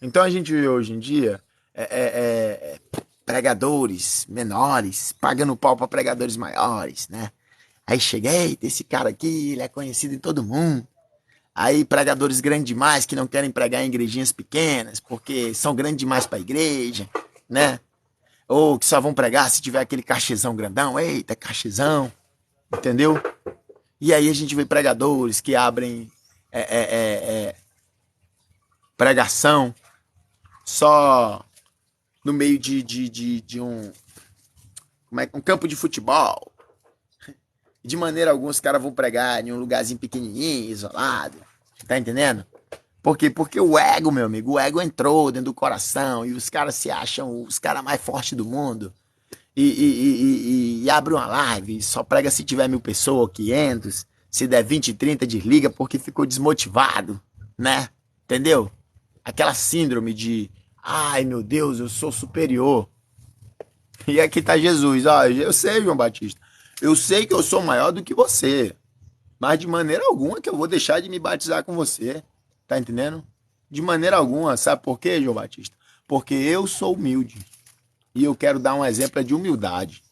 Então a gente vê hoje em dia pregadores menores pagando pau para pregadores maiores, né? Aí cheguei, esse cara aqui, ele é conhecido em todo mundo. Aí pregadores grandes demais que não querem pregar em igrejinhas pequenas porque são grandes demais para a igreja, né? Ou que só vão pregar se tiver aquele cachezão grandão. Eita, cachezão. Entendeu? E aí a gente vê pregadores que abrem pregação só no meio de um campo de futebol. De maneira alguma os caras vão pregar em um lugarzinho pequenininho, isolado. Tá entendendo? Por quê? Porque o ego, meu amigo, o ego entrou dentro do coração e os caras se acham os caras mais fortes do mundo. E abre uma live, só prega se tiver 1000 pessoas, 500. Se der 20, 30, desliga porque ficou desmotivado, né? Entendeu? Aquela síndrome de, ai meu Deus, eu sou superior. E aqui tá Jesus, ó, eu sei, João Batista. Eu sei que eu sou maior do que você, mas de maneira alguma que eu vou deixar de me batizar com você. Tá entendendo? De maneira alguma. Sabe por quê, João Batista? Porque eu sou humilde. E eu quero dar um exemplo de humildade.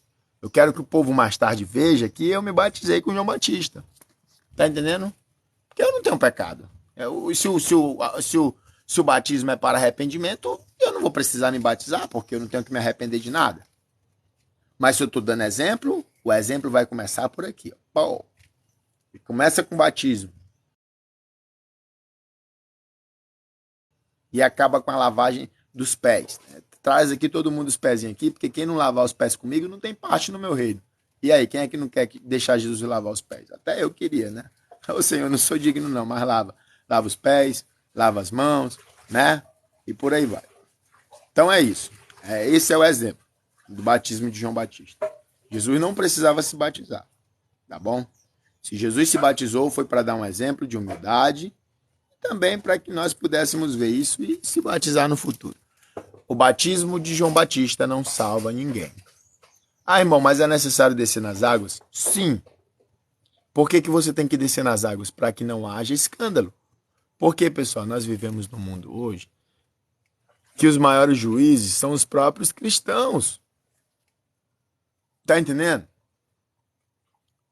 Eu quero que o povo mais tarde veja que eu me batizei com João Batista. Tá entendendo? Porque eu não tenho pecado. Se o batismo é para arrependimento, eu não vou precisar me batizar, porque eu não tenho que me arrepender de nada. Mas se eu estou dando exemplo, o exemplo vai começar por aqui. Ó. Começa com o batismo. E acaba com a lavagem dos pés. Traz aqui todo mundo os pezinhos aqui, porque quem não lavar os pés comigo não tem parte no meu reino. E aí, quem é que não quer deixar Jesus lavar os pés? Até eu queria, né? Ô Senhor, eu não sou digno não, mas lava. Lava os pés, lava as mãos, né? E por aí vai. Então é isso. Esse é o exemplo do batismo de João Batista. Jesus não precisava se batizar, tá bom? Se Jesus se batizou, foi para dar um exemplo de humildade, também para que nós pudéssemos ver isso e se batizar no futuro. O batismo de João Batista não salva ninguém. Ah, irmão, mas é necessário descer nas águas? Sim. Por que você tem que descer nas águas? Para que não haja escândalo. Porque, pessoal, nós vivemos num mundo hoje que os maiores juízes são os próprios cristãos. Tá entendendo?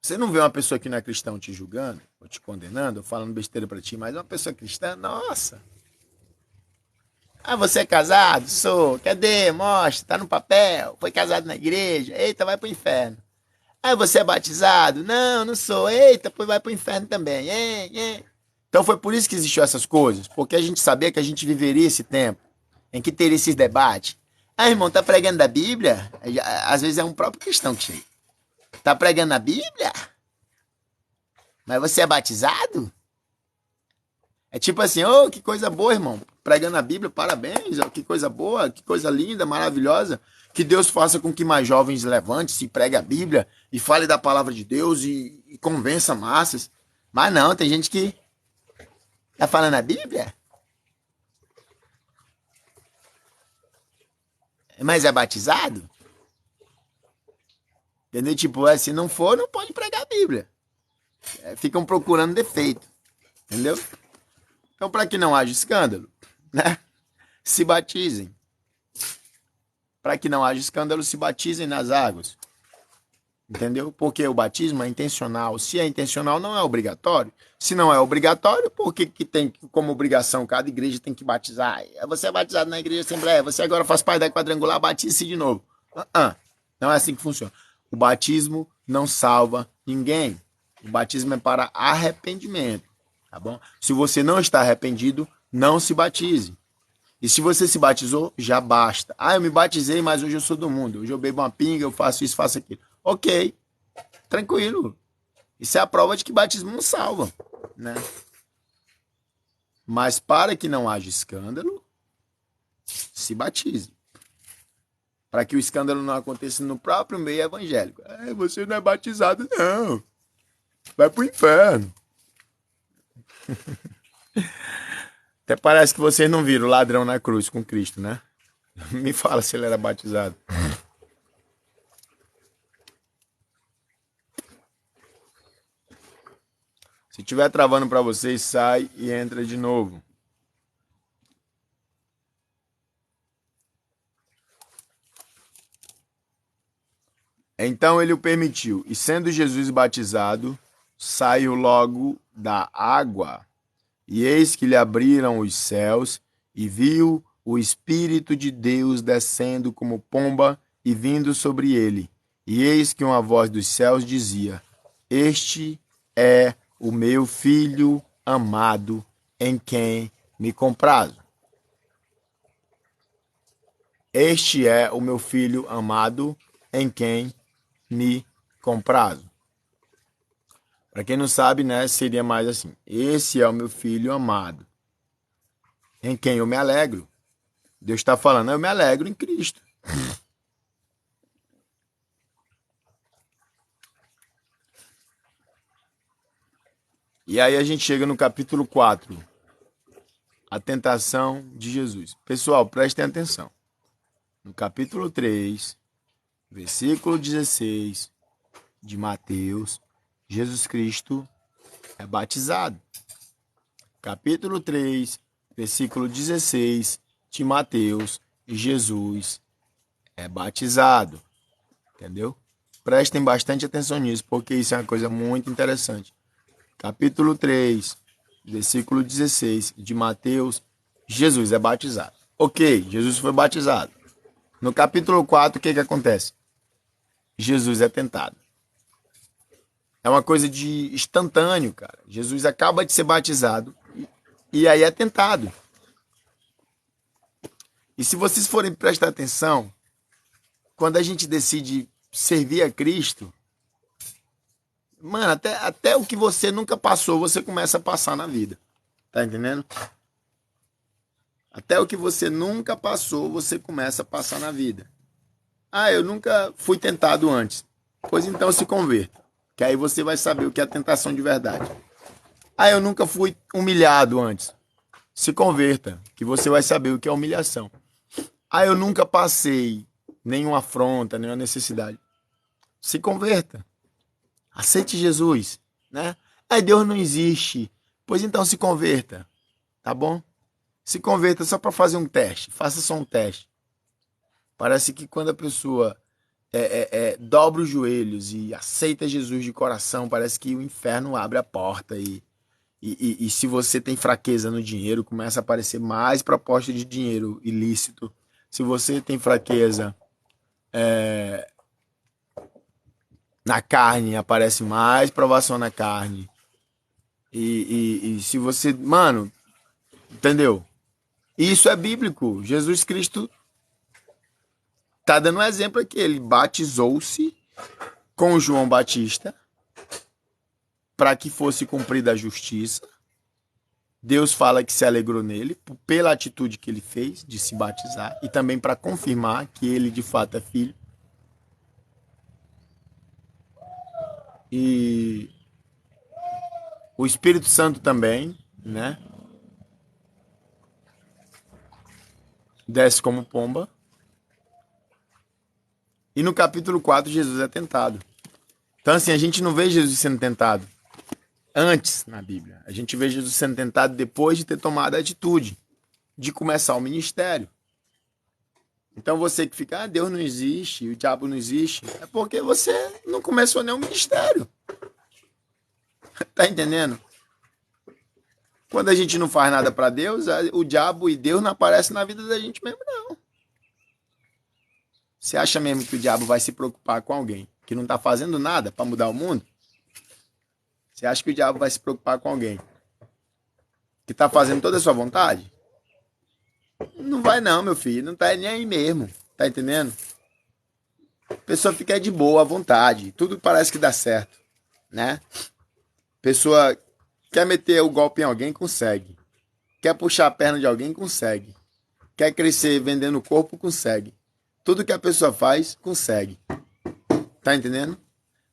Você não vê uma pessoa que não é cristão te julgando, ou te condenando, ou falando besteira pra ti, mas uma pessoa cristã, nossa. Ah, você é casado? Sou. Cadê? Mostra. Tá no papel. Foi casado na igreja. Eita, vai pro inferno. Ah, você é batizado? Não, não sou. Eita, pois vai pro inferno também. Então foi por isso que existiu essas coisas, porque a gente sabia que a gente viveria esse tempo em que teria esses debates. Ah, irmão, tá pregando da Bíblia? Às vezes é um próprio cristão que chega. Tá pregando a Bíblia? Mas você é batizado? É tipo assim, oh, que coisa boa, irmão. Pregando a Bíblia, parabéns. Oh, que coisa boa, que coisa linda, maravilhosa. Que Deus faça com que mais jovens levantem-se, pregue a Bíblia e fale da palavra de Deus e convença massas. Mas não, tem gente que tá falando a Bíblia, mas é batizado. Entendeu? Tipo, se não for, não pode pregar a Bíblia. Ficam procurando defeito. Entendeu? Então, para que não haja escândalo, né? Se batizem. Para que não haja escândalo, se batizem nas águas. Entendeu? Porque o batismo é intencional. Se é intencional, não é obrigatório. Se não é obrigatório, por que tem como obrigação? Cada igreja tem que batizar. Você é batizado na igreja Assembleia, você agora faz parte da quadrangular, batize-se de novo. Não é assim que funciona. O batismo não salva ninguém. O batismo é para arrependimento. Tá bom? Se você não está arrependido, não se batize. E se você se batizou, já basta. Ah, eu me batizei, mas hoje eu sou do mundo. Hoje eu bebo uma pinga, eu faço isso, faço aquilo. Ok, tranquilo. Isso é a prova de que batismo não salva, né? Mas para que não haja escândalo, se batize. Para que o escândalo não aconteça no próprio meio evangélico. Você não é batizado, não. Vai pro inferno. Até parece que vocês não viram o ladrão na cruz com Cristo, né? Me fala se ele era batizado. Se tiver travando para vocês, sai e entra de novo. Então ele o permitiu, e sendo Jesus batizado, saiu logo da água. E eis que lhe abriram os céus, e viu o Espírito de Deus descendo como pomba e vindo sobre ele. E eis que uma voz dos céus dizia: Este é o meu filho amado, em quem me comprazo. Este é o meu filho amado, em quem me comprazo. Para quem não sabe, né, seria mais assim: esse é o meu filho amado, em quem eu me alegro. Deus está falando, eu me alegro em Cristo. E aí a gente chega no capítulo 4, a tentação de Jesus. Pessoal, prestem atenção. No capítulo 3, versículo 16 de Mateus, Jesus Cristo é batizado. Capítulo 3, versículo 16 de Mateus, Jesus é batizado. Entendeu? Prestem bastante atenção nisso, porque isso é uma coisa muito interessante. Capítulo 3, versículo 16 de Mateus, Jesus é batizado. Ok, Jesus foi batizado. No capítulo 4, o que acontece? Jesus é tentado. É uma coisa de instantâneo, cara. Jesus acaba de ser batizado e aí é tentado. E se vocês forem prestar atenção, quando a gente decide servir a Cristo, mano, até o que você nunca passou, você começa a passar na vida. Tá entendendo? Até o que você nunca passou, você começa a passar na vida. Ah, eu nunca fui tentado antes. Pois então se converta. Que aí você vai saber o que é tentação de verdade. Ah, eu nunca fui humilhado antes. Se converta, que você vai saber o que é humilhação. Ah, eu nunca passei nenhuma afronta, nenhuma necessidade. Se converta. Aceite Jesus, né? Aí Deus não existe. Pois então se converta, tá bom? Se converta só para fazer um teste. Faça só um teste. Parece que quando a pessoa dobra os joelhos e aceita Jesus de coração, parece que o inferno abre a porta e se você tem fraqueza no dinheiro, começa a aparecer mais proposta de dinheiro ilícito. Se você tem fraqueza na carne, aparece mais provação na carne. E se você... Mano, entendeu? Isso é bíblico. Jesus Cristo tá dando um exemplo aqui. Ele batizou-se com João Batista para que fosse cumprida a justiça. Deus fala que se alegrou nele pela atitude que ele fez de se batizar e também para confirmar que ele de fato é filho. E o Espírito Santo também, né? Desce como pomba. E no capítulo 4, Jesus é tentado. Então, assim, a gente não vê Jesus sendo tentado antes na Bíblia. A gente vê Jesus sendo tentado depois de ter tomado a atitude de começar o ministério. Então, você que fica, Deus não existe, o diabo não existe, é porque você não começou nenhum ministério. Tá entendendo? Quando a gente não faz nada para Deus, o diabo e Deus não aparecem na vida da gente mesmo, não. Você acha mesmo que o diabo vai se preocupar com alguém que não está fazendo nada para mudar o mundo? Você acha que o diabo vai se preocupar com alguém que está fazendo toda a sua vontade? Não vai não, meu filho. Não tá nem aí mesmo. Tá entendendo? A pessoa fica de boa, à vontade. Tudo parece que dá certo, né? A pessoa quer meter o golpe em alguém, consegue. Quer puxar a perna de alguém, consegue. Quer crescer vendendo o corpo, consegue. Tudo que a pessoa faz, consegue. Tá entendendo?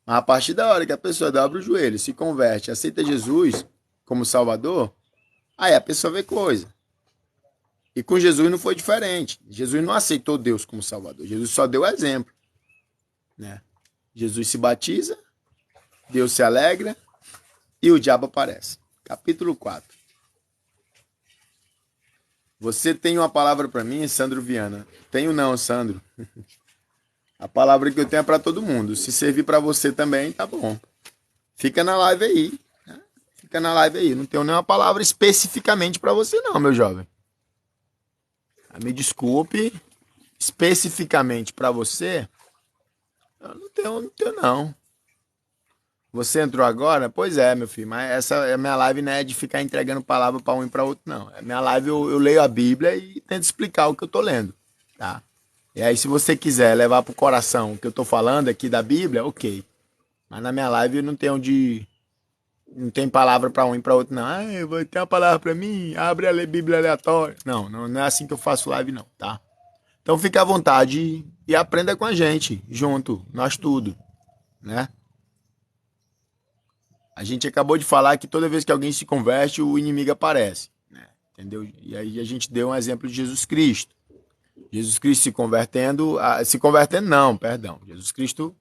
Mas a partir da hora que a pessoa dobra o joelho, se converte, aceita Jesus como Salvador, aí a pessoa vê coisa. E com Jesus não foi diferente. Jesus não aceitou Deus como Salvador. Jesus só deu exemplo, né? Jesus se batiza, Deus se alegra e o diabo aparece. Capítulo 4. Você tem uma palavra para mim, Sandro Viana? Tenho não, Sandro. A palavra que eu tenho é para todo mundo. Se servir para você também, tá bom. Fica na live aí. Né? Fica na live aí. Não tenho nenhuma palavra especificamente para você não, meu jovem. Me desculpe. Especificamente para você, eu não tenho não. Você entrou agora? Pois é, meu filho. Mas essa minha live não é de ficar entregando palavra para um e para outro, não. A minha live eu leio a Bíblia e tento explicar o que eu tô lendo, tá? E aí, se você quiser levar pro coração o que eu tô falando aqui da Bíblia, ok. Mas na minha live eu não tenho não tem palavra para um e para outro, não. Ah, eu vou ter uma palavra para mim, abre a Bíblia aleatória. Não é assim que eu faço live, não, tá? Então fique à vontade e aprenda com a gente, junto, nós tudo, né? A gente acabou de falar que toda vez que alguém se converte, o inimigo aparece, né? Entendeu? E aí a gente deu um exemplo de Jesus Cristo. Jesus Cristo se convertendo não, perdão. Jesus Cristo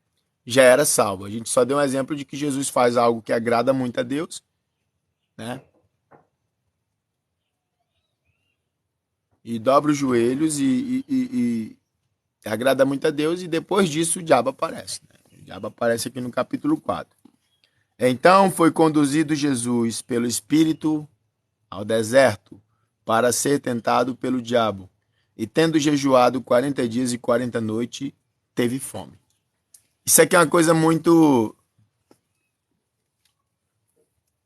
já era salvo. A gente só deu um exemplo de que Jesus faz algo que agrada muito a Deus, né? E dobra os joelhos e agrada muito a Deus, e depois disso o diabo aparece, né? O diabo aparece aqui no capítulo 4. Então foi conduzido Jesus pelo Espírito ao deserto para ser tentado pelo diabo. E tendo jejuado 40 dias e 40 noites, teve fome. Isso aqui é uma coisa muito...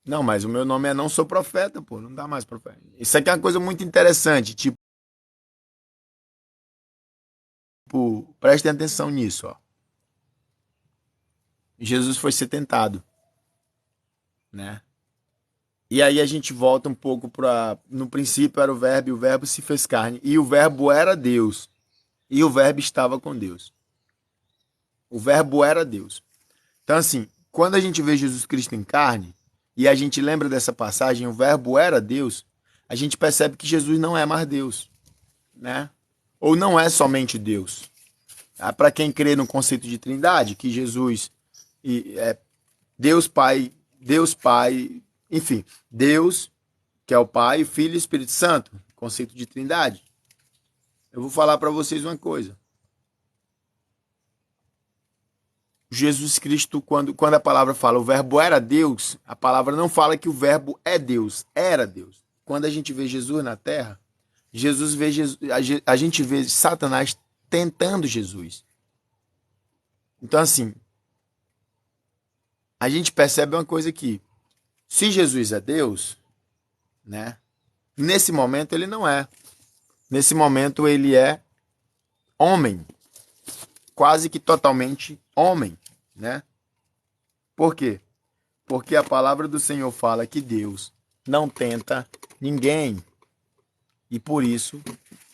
Não, mas o meu nome é Não Sou Profeta, pô. Não dá mais profeta. Isso aqui é uma coisa muito interessante. Tipo, prestem atenção nisso, ó. Jesus foi ser tentado, né? E aí a gente volta um pouco para... No princípio era o verbo, e o verbo se fez carne. E o verbo era Deus. E o verbo estava com Deus. O verbo era Deus. Então, assim, quando a gente vê Jesus Cristo em carne, e a gente lembra dessa passagem, o verbo era Deus, a gente percebe que Jesus não é mais Deus, né? Ou não é somente Deus. Para quem crê no conceito de trindade, que Jesus é Deus Pai, enfim, Deus, que é o Pai, Filho e Espírito Santo, conceito de trindade. Eu vou falar para vocês uma coisa. Jesus Cristo, quando a palavra fala o verbo era Deus, a palavra não fala que o verbo é Deus, era Deus. Quando a gente vê Jesus na terra, Jesus vê Jesus, a gente vê Satanás tentando Jesus. Então, assim, a gente percebe uma coisa aqui. Se Jesus é Deus, né? Nesse momento ele não é. Nesse momento ele é homem. Quase que totalmente homem, né? Por quê? Porque a palavra do Senhor fala que Deus não tenta ninguém. E por isso,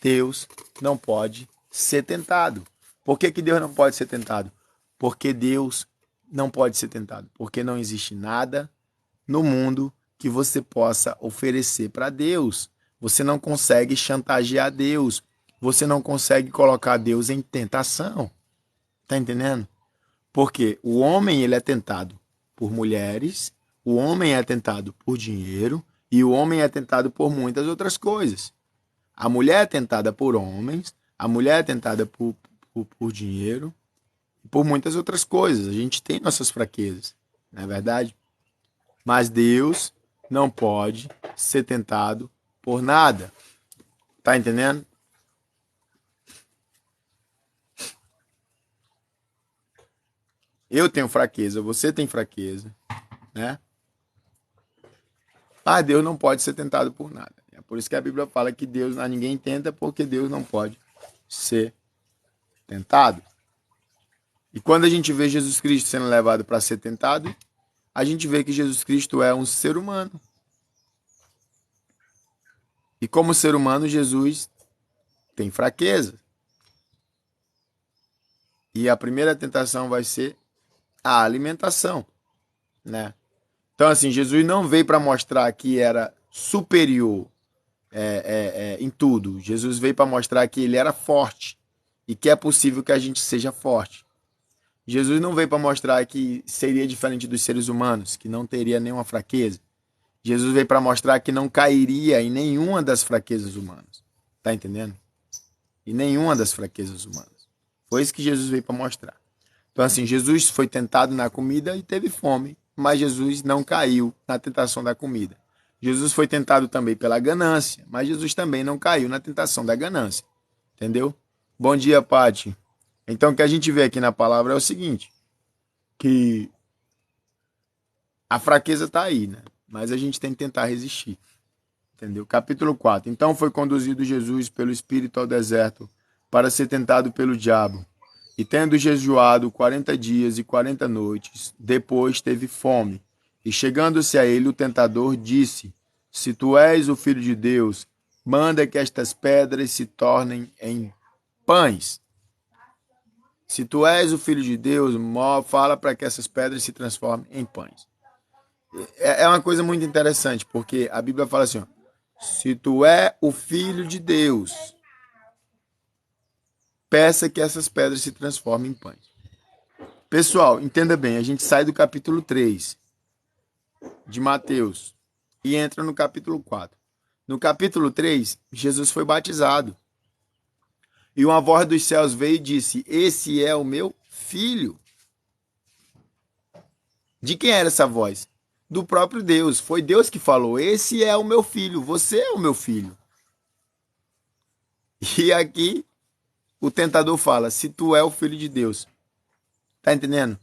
Deus não pode ser tentado. Por que Deus não pode ser tentado? Porque Deus não pode ser tentado. Porque não existe nada no mundo que você possa oferecer para Deus. Você não consegue chantagear Deus. Você não consegue colocar Deus em tentação. Tá entendendo? Porque o homem ele é tentado por mulheres, o homem é tentado por dinheiro e o homem é tentado por muitas outras coisas. A mulher é tentada por homens, a mulher é tentada por dinheiro e por muitas outras coisas. A gente tem nossas fraquezas, não é verdade? Mas Deus não pode ser tentado por nada. Tá entendendo? Eu tenho fraqueza, você tem fraqueza, né? Ah, Deus não pode ser tentado por nada. É por isso que a Bíblia fala que Deus a ninguém tenta, porque Deus não pode ser tentado. E quando a gente vê Jesus Cristo sendo levado para ser tentado, a gente vê que Jesus Cristo é um ser humano. E como ser humano, Jesus tem fraqueza. E a primeira tentação vai ser a alimentação, né? Então, assim, Jesus não veio para mostrar que era superior em tudo. Jesus veio para mostrar que ele era forte e que é possível que a gente seja forte. Jesus não veio para mostrar que seria diferente dos seres humanos, que não teria nenhuma fraqueza. Jesus veio para mostrar que não cairia em nenhuma das fraquezas humanas. Tá entendendo? Em nenhuma das fraquezas humanas. Foi isso que Jesus veio para mostrar. Então, assim, Jesus foi tentado na comida e teve fome, mas Jesus não caiu na tentação da comida. Jesus foi tentado também pela ganância, mas Jesus também não caiu na tentação da ganância. Entendeu? Bom dia, Pati. Então, o que a gente vê aqui na palavra é o seguinte, que a fraqueza está aí, né? Mas a gente tem que tentar resistir. Entendeu? Capítulo 4. Então foi conduzido Jesus pelo Espírito ao deserto para ser tentado pelo diabo. E tendo jejuado 40 dias e 40 noites, depois teve fome. E chegando-se a ele, o tentador disse: Se tu és o Filho de Deus, manda que estas pedras se tornem em pães. Se tu és o Filho de Deus, fala para que essas pedras se transformem em pães. É uma coisa muito interessante, porque a Bíblia fala assim, ó, se tu é o Filho de Deus, peça que essas pedras se transformem em pães. Pessoal, entenda bem, a gente sai do capítulo 3 de Mateus e entra no capítulo 4. No capítulo 3, Jesus foi batizado. E uma voz dos céus veio e disse: Esse é o meu filho. De quem era essa voz? Do próprio Deus. Foi Deus que falou: Esse é o meu filho, você é o meu filho. E aqui o tentador fala, se tu é o filho de Deus. Tá entendendo?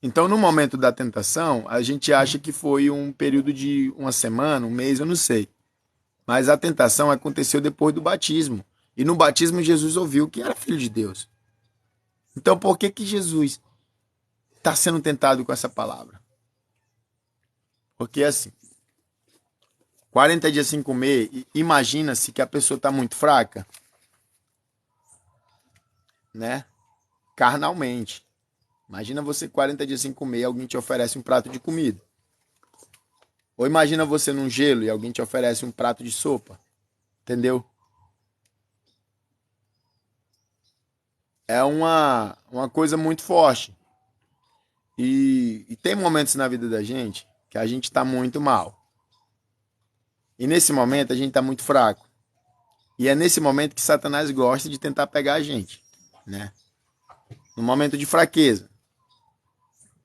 Então, no momento da tentação, a gente acha que foi um período de uma semana, um mês, eu não sei. Mas a tentação aconteceu depois do batismo. E no batismo, Jesus ouviu que era filho de Deus. Então, por que Jesus está sendo tentado com essa palavra? Porque assim, 40 dias sem comer, imagina-se que a pessoa está muito fraca, né? Carnalmente. Imagina você 40 dias sem comer e alguém te oferece um prato de comida. Ou imagina você num gelo e alguém te oferece um prato de sopa. Entendeu? É uma coisa muito forte. E tem momentos na vida da gente que a gente está muito mal. E nesse momento a gente está muito fraco. E é nesse momento que Satanás gosta de tentar pegar a gente, né? No momento de fraqueza.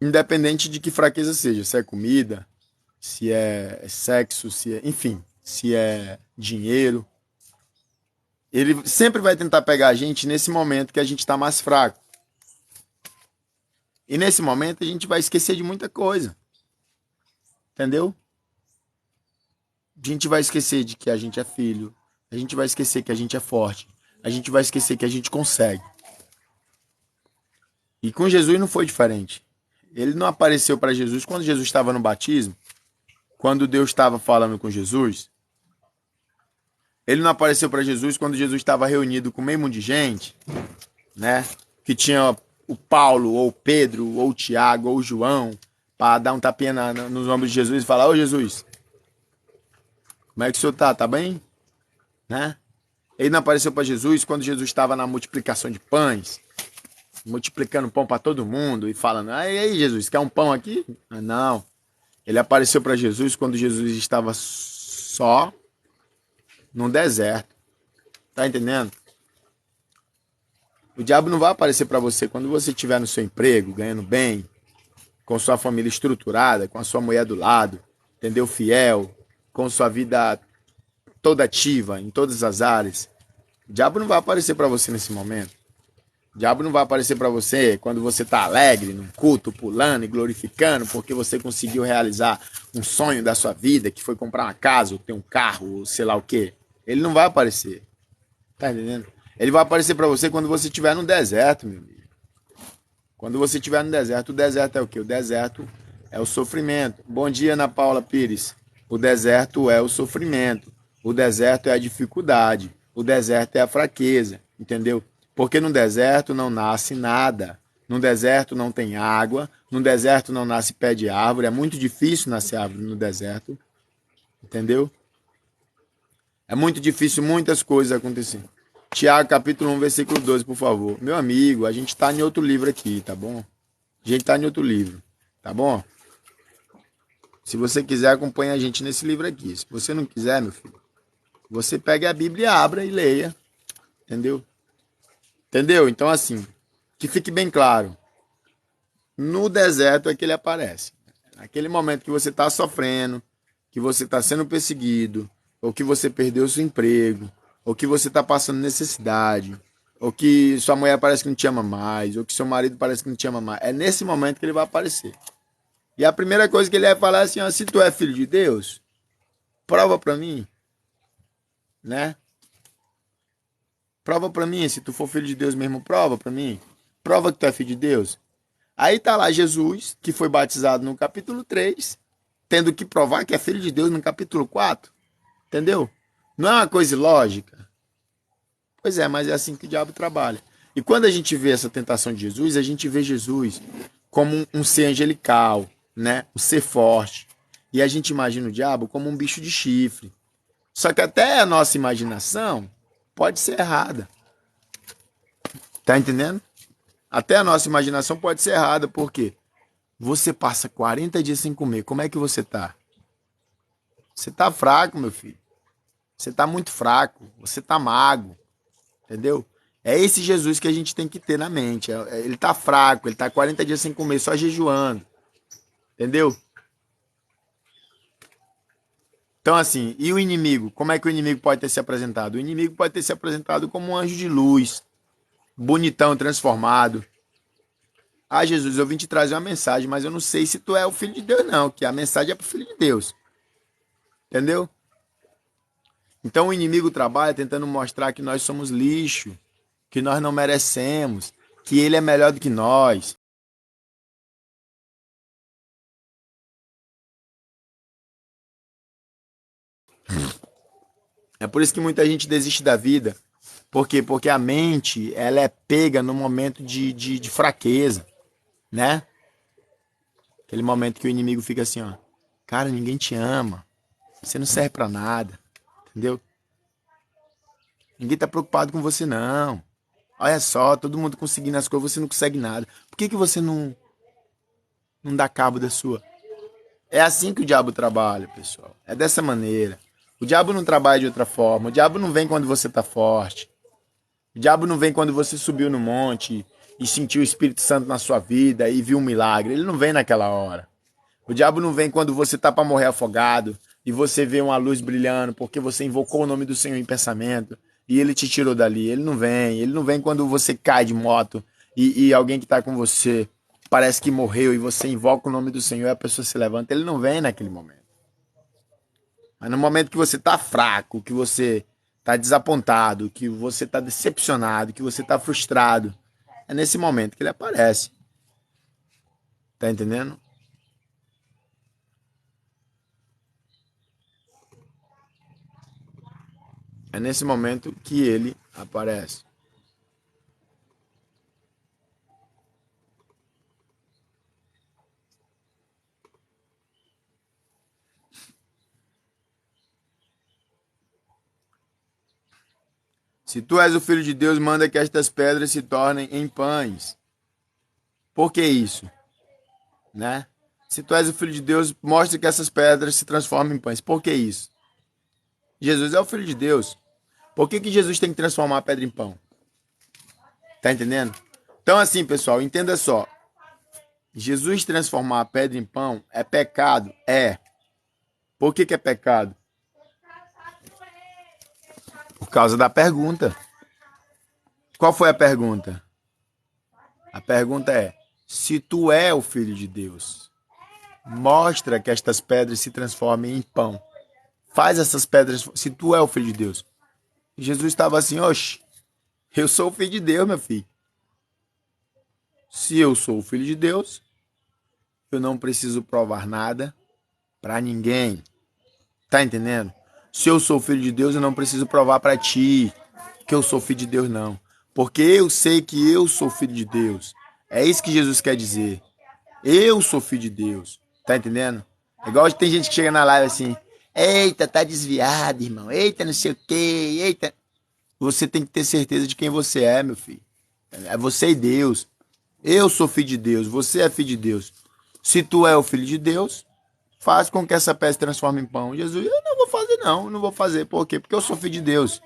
Independente de que fraqueza seja, se é comida, se é sexo, se é, enfim, se é dinheiro. Ele sempre vai tentar pegar a gente nesse momento que a gente está mais fraco. E nesse momento a gente vai esquecer de muita coisa. Entendeu? A gente vai esquecer de que a gente é filho. A gente vai esquecer que a gente é forte. A gente vai esquecer que a gente consegue. E com Jesus não foi diferente. Ele não apareceu para Jesus quando Jesus estava no batismo. Quando Deus estava falando com Jesus. Ele não apareceu para Jesus quando Jesus estava reunido com meio mundo de gente, né? Que tinha o Paulo, ou o Pedro, ou o Tiago, ou o João, para dar um tapinha nos ombros de Jesus e falar: ô Jesus, como é que o senhor tá? Tá bem? Né? Ele não apareceu para Jesus quando Jesus estava na multiplicação de pães, multiplicando pão para todo mundo e falando: aí Jesus, quer um pão aqui? Não. Ele apareceu para Jesus quando Jesus estava só num deserto. Tá entendendo? O diabo não vai aparecer para você quando você estiver no seu emprego, ganhando bem, com sua família estruturada, com a sua mulher do lado, entendeu? Fiel, com sua vida toda ativa em todas as áreas. O diabo não vai aparecer para você nesse momento. O diabo não vai aparecer para você quando você está alegre, num culto, pulando e glorificando, porque você conseguiu realizar um sonho da sua vida, que foi comprar uma casa, ou ter um carro, ou sei lá o quê. Ele não vai aparecer. Tá entendendo? Ele vai aparecer para você quando você estiver no deserto, meu amigo. Quando você estiver no deserto, o deserto é o quê? O deserto é o sofrimento. Bom dia, Ana Paula Pires. O deserto é o sofrimento. O deserto é a dificuldade. O deserto é a fraqueza. Entendeu? Porque no deserto não nasce nada. No deserto não tem água. No deserto não nasce pé de árvore. É muito difícil nascer árvore no deserto. Entendeu? É muito difícil muitas coisas acontecerem. Tiago, capítulo 1, versículo 12, por favor. Meu amigo, a gente está em outro livro aqui, tá bom? A gente está em outro livro, tá bom? Se você quiser, acompanhe a gente nesse livro aqui. Se você não quiser, meu filho, você pega a Bíblia, abra e leia. Entendeu? Entendeu? Então, assim, que fique bem claro. No deserto é que ele aparece. Naquele momento que você está sofrendo, que você está sendo perseguido, ou que você perdeu seu emprego, ou que você está passando necessidade, ou que sua mulher parece que não te ama mais, ou que seu marido parece que não te ama mais. É nesse momento que ele vai aparecer. E a primeira coisa que ele vai falar é assim: ó, se tu é filho de Deus, prova para mim, né? Prova para mim, se tu for filho de Deus mesmo, prova para mim. Prova que tu é filho de Deus. Aí tá lá Jesus, que foi batizado no capítulo 3, tendo que provar que é filho de Deus no capítulo 4. Entendeu? Não é uma coisa ilógica? Pois é, mas é assim que o diabo trabalha. E quando a gente vê essa tentação de Jesus, a gente vê Jesus como um ser angelical, né? Um ser forte. E a gente imagina o diabo como um bicho de chifre. Só que até a nossa imaginação pode ser errada. Tá entendendo? Até a nossa imaginação pode ser errada. Por quê? Você passa 40 dias sem comer. Como é que você tá? Você tá fraco, meu filho. Você tá muito fraco. Você tá magro. Entendeu? É esse Jesus que a gente tem que ter na mente. Ele tá fraco, ele tá 40 dias sem comer, só jejuando. Entendeu? Então, assim, e o inimigo? Como é que o inimigo pode ter se apresentado? O inimigo pode ter se apresentado como um anjo de luz, bonitão, transformado. Ah, Jesus, eu vim te trazer uma mensagem, mas eu não sei se tu é o filho de Deus, não, que a mensagem é pro filho de Deus. Entendeu? Então o inimigo trabalha tentando mostrar que nós somos lixo, que nós não merecemos, que ele é melhor do que nós. É por isso que muita gente desiste da vida. Por quê? Porque a mente, ela é pega no momento de fraqueza, né? Aquele momento que o inimigo fica assim, ó. Cara, ninguém te ama. Você não serve pra nada. Entendeu? Ninguém tá preocupado com você, não. Olha só, todo mundo conseguindo as coisas, você não consegue nada. Por que você não dá cabo da sua? É assim que o diabo trabalha, pessoal. É dessa maneira. O diabo não trabalha de outra forma. O diabo não vem quando você tá forte. O diabo não vem quando você subiu no monte e sentiu o Espírito Santo na sua vida e viu um milagre. Ele não vem naquela hora. O diabo não vem quando você tá para morrer afogado e você vê uma luz brilhando porque você invocou o nome do Senhor em pensamento e ele te tirou dali. Ele não vem. Ele não vem quando você cai de moto e alguém que tá com você parece que morreu e você invoca o nome do Senhor e a pessoa se levanta. Ele não vem naquele momento. Mas no momento que você tá fraco, que você tá desapontado, que você tá decepcionado, que você tá frustrado, é nesse momento que ele aparece. Tá entendendo? É nesse momento que ele aparece. Se tu és o filho de Deus, manda que estas pedras se tornem em pães. Por que isso? Né? Se tu és o filho de Deus, mostra que essas pedras se transformam em pães. Por que isso? Jesus é o filho de Deus. Por que Jesus tem que transformar a pedra em pão? Tá entendendo? Então, assim, pessoal, entenda só. Jesus transformar a pedra em pão é pecado? É. Por que é pecado? Por causa da pergunta. Qual foi a pergunta? A pergunta é: se tu é o filho de Deus, mostra que estas pedras se transformem em pão. Faz essas pedras, se tu é o filho de Deus. Jesus estava assim, oxe, eu sou o filho de Deus, meu filho. Se eu sou o filho de Deus, eu não preciso provar nada para ninguém. Tá entendendo? Se eu sou filho de Deus, eu não preciso provar para ti que eu sou filho de Deus, não. Porque eu sei que eu sou filho de Deus. É isso que Jesus quer dizer. Eu sou filho de Deus. Tá entendendo? É igual tem gente que chega na live assim, eita, tá desviado, irmão. Eita, não sei o quê. Eita. Você tem que ter certeza de quem você é, meu filho. É você e Deus. Eu sou filho de Deus. Você é filho de Deus. Se tu é o filho de Deus, faz com que essa pedra se transforme em pão. Jesus, eu não vou fazer não. Eu não vou fazer. Por quê? Porque eu sou filho de Deus.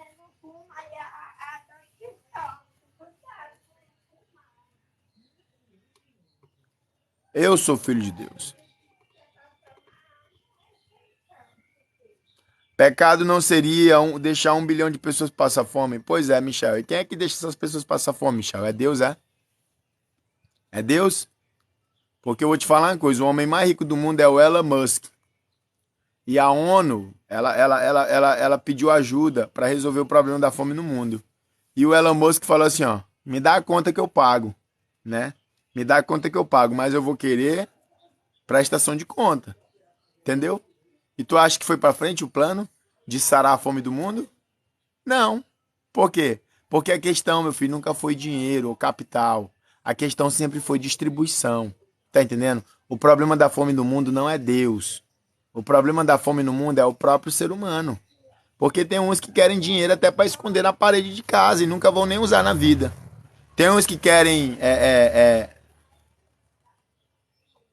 Eu sou filho de Deus. Pecado não seria deixar 1 bilhão de pessoas passar fome? Pois é, Michel. E quem é que deixa essas pessoas passar fome, Michel? É Deus, é? É Deus? Porque eu vou te falar uma coisa: o homem mais rico do mundo é o Elon Musk. E a ONU, ela pediu ajuda para resolver o problema da fome no mundo. E o Elon Musk falou assim, ó, me dá a conta que eu pago, né? Me dá a conta que eu pago, mas eu vou querer prestação de conta, entendeu? E tu acha que foi para frente o plano de sarar a fome do mundo? Não. Por quê? Porque a questão, meu filho, nunca foi dinheiro ou capital. A questão sempre foi distribuição. Tá entendendo? O problema da fome do mundo não é Deus. O problema da fome no mundo é o próprio ser humano. Porque tem uns que querem dinheiro até para esconder na parede de casa e nunca vão nem usar na vida. Tem uns que querem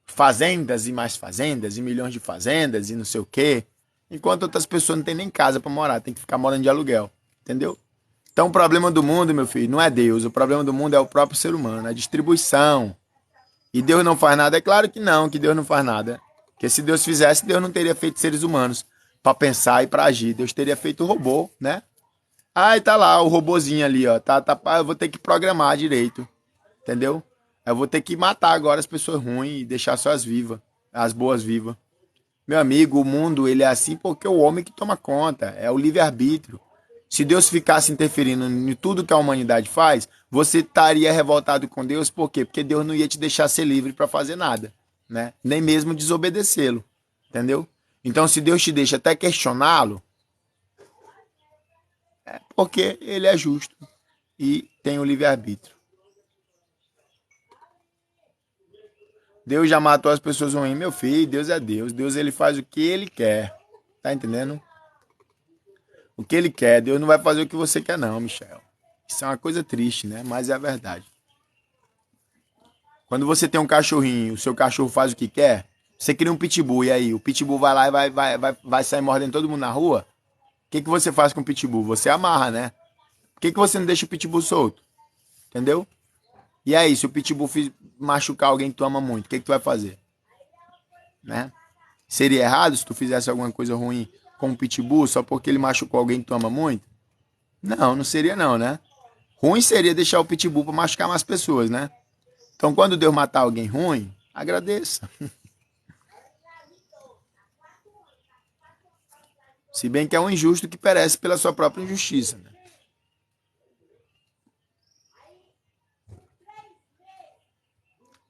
fazendas e mais fazendas e milhões de fazendas e não sei o quê. Enquanto outras pessoas não têm nem casa para morar, tem que ficar morando de aluguel. Entendeu? Então o problema do mundo, meu filho, não é Deus. O problema do mundo é o próprio ser humano, a distribuição. E Deus não faz nada? É claro que não, que Deus não faz nada. Porque se Deus fizesse, Deus não teria feito seres humanos. para pensar e para agir. Deus teria feito o robô, né? Aí tá lá o robozinho ali, ó. Eu vou ter que programar direito, entendeu? Eu vou ter que matar agora as pessoas ruins e deixar só as vivas, as boas vivas. Meu amigo, o mundo ele é assim porque o homem que toma conta, é o livre-arbítrio. Se Deus ficasse interferindo em tudo que a humanidade faz, você estaria revoltado com Deus, por quê? Porque Deus não ia te deixar ser livre para fazer nada, né? Nem mesmo desobedecê-lo, entendeu? Então, se Deus te deixa até questioná-lo, é porque ele é justo e tem o livre-arbítrio. Deus já matou as pessoas ruins, meu filho, Deus é Deus. Deus ele faz o que ele quer, tá entendendo? O que ele quer, Deus não vai fazer o que você quer não, Michel. Isso é uma coisa triste, né? Mas é a verdade. Quando você tem um cachorrinho, o seu cachorro faz o que quer, você cria um pitbull, e aí? O pitbull vai lá e vai sair mordendo todo mundo na rua? O que você faz com o pitbull? Você amarra, né? Por que você não deixa o pitbull solto? Entendeu? E aí, se o pitbull machucar alguém que tu ama muito, o que tu vai fazer? Né? Seria errado se tu fizesse alguma coisa ruim com o pitbull só porque ele machucou alguém que tu ama muito? Não, não seria não, né? Ruim seria deixar o pitbull para machucar mais pessoas, né? Então, quando Deus matar alguém ruim, agradeça. Se bem que é um injusto que perece pela sua própria injustiça, né?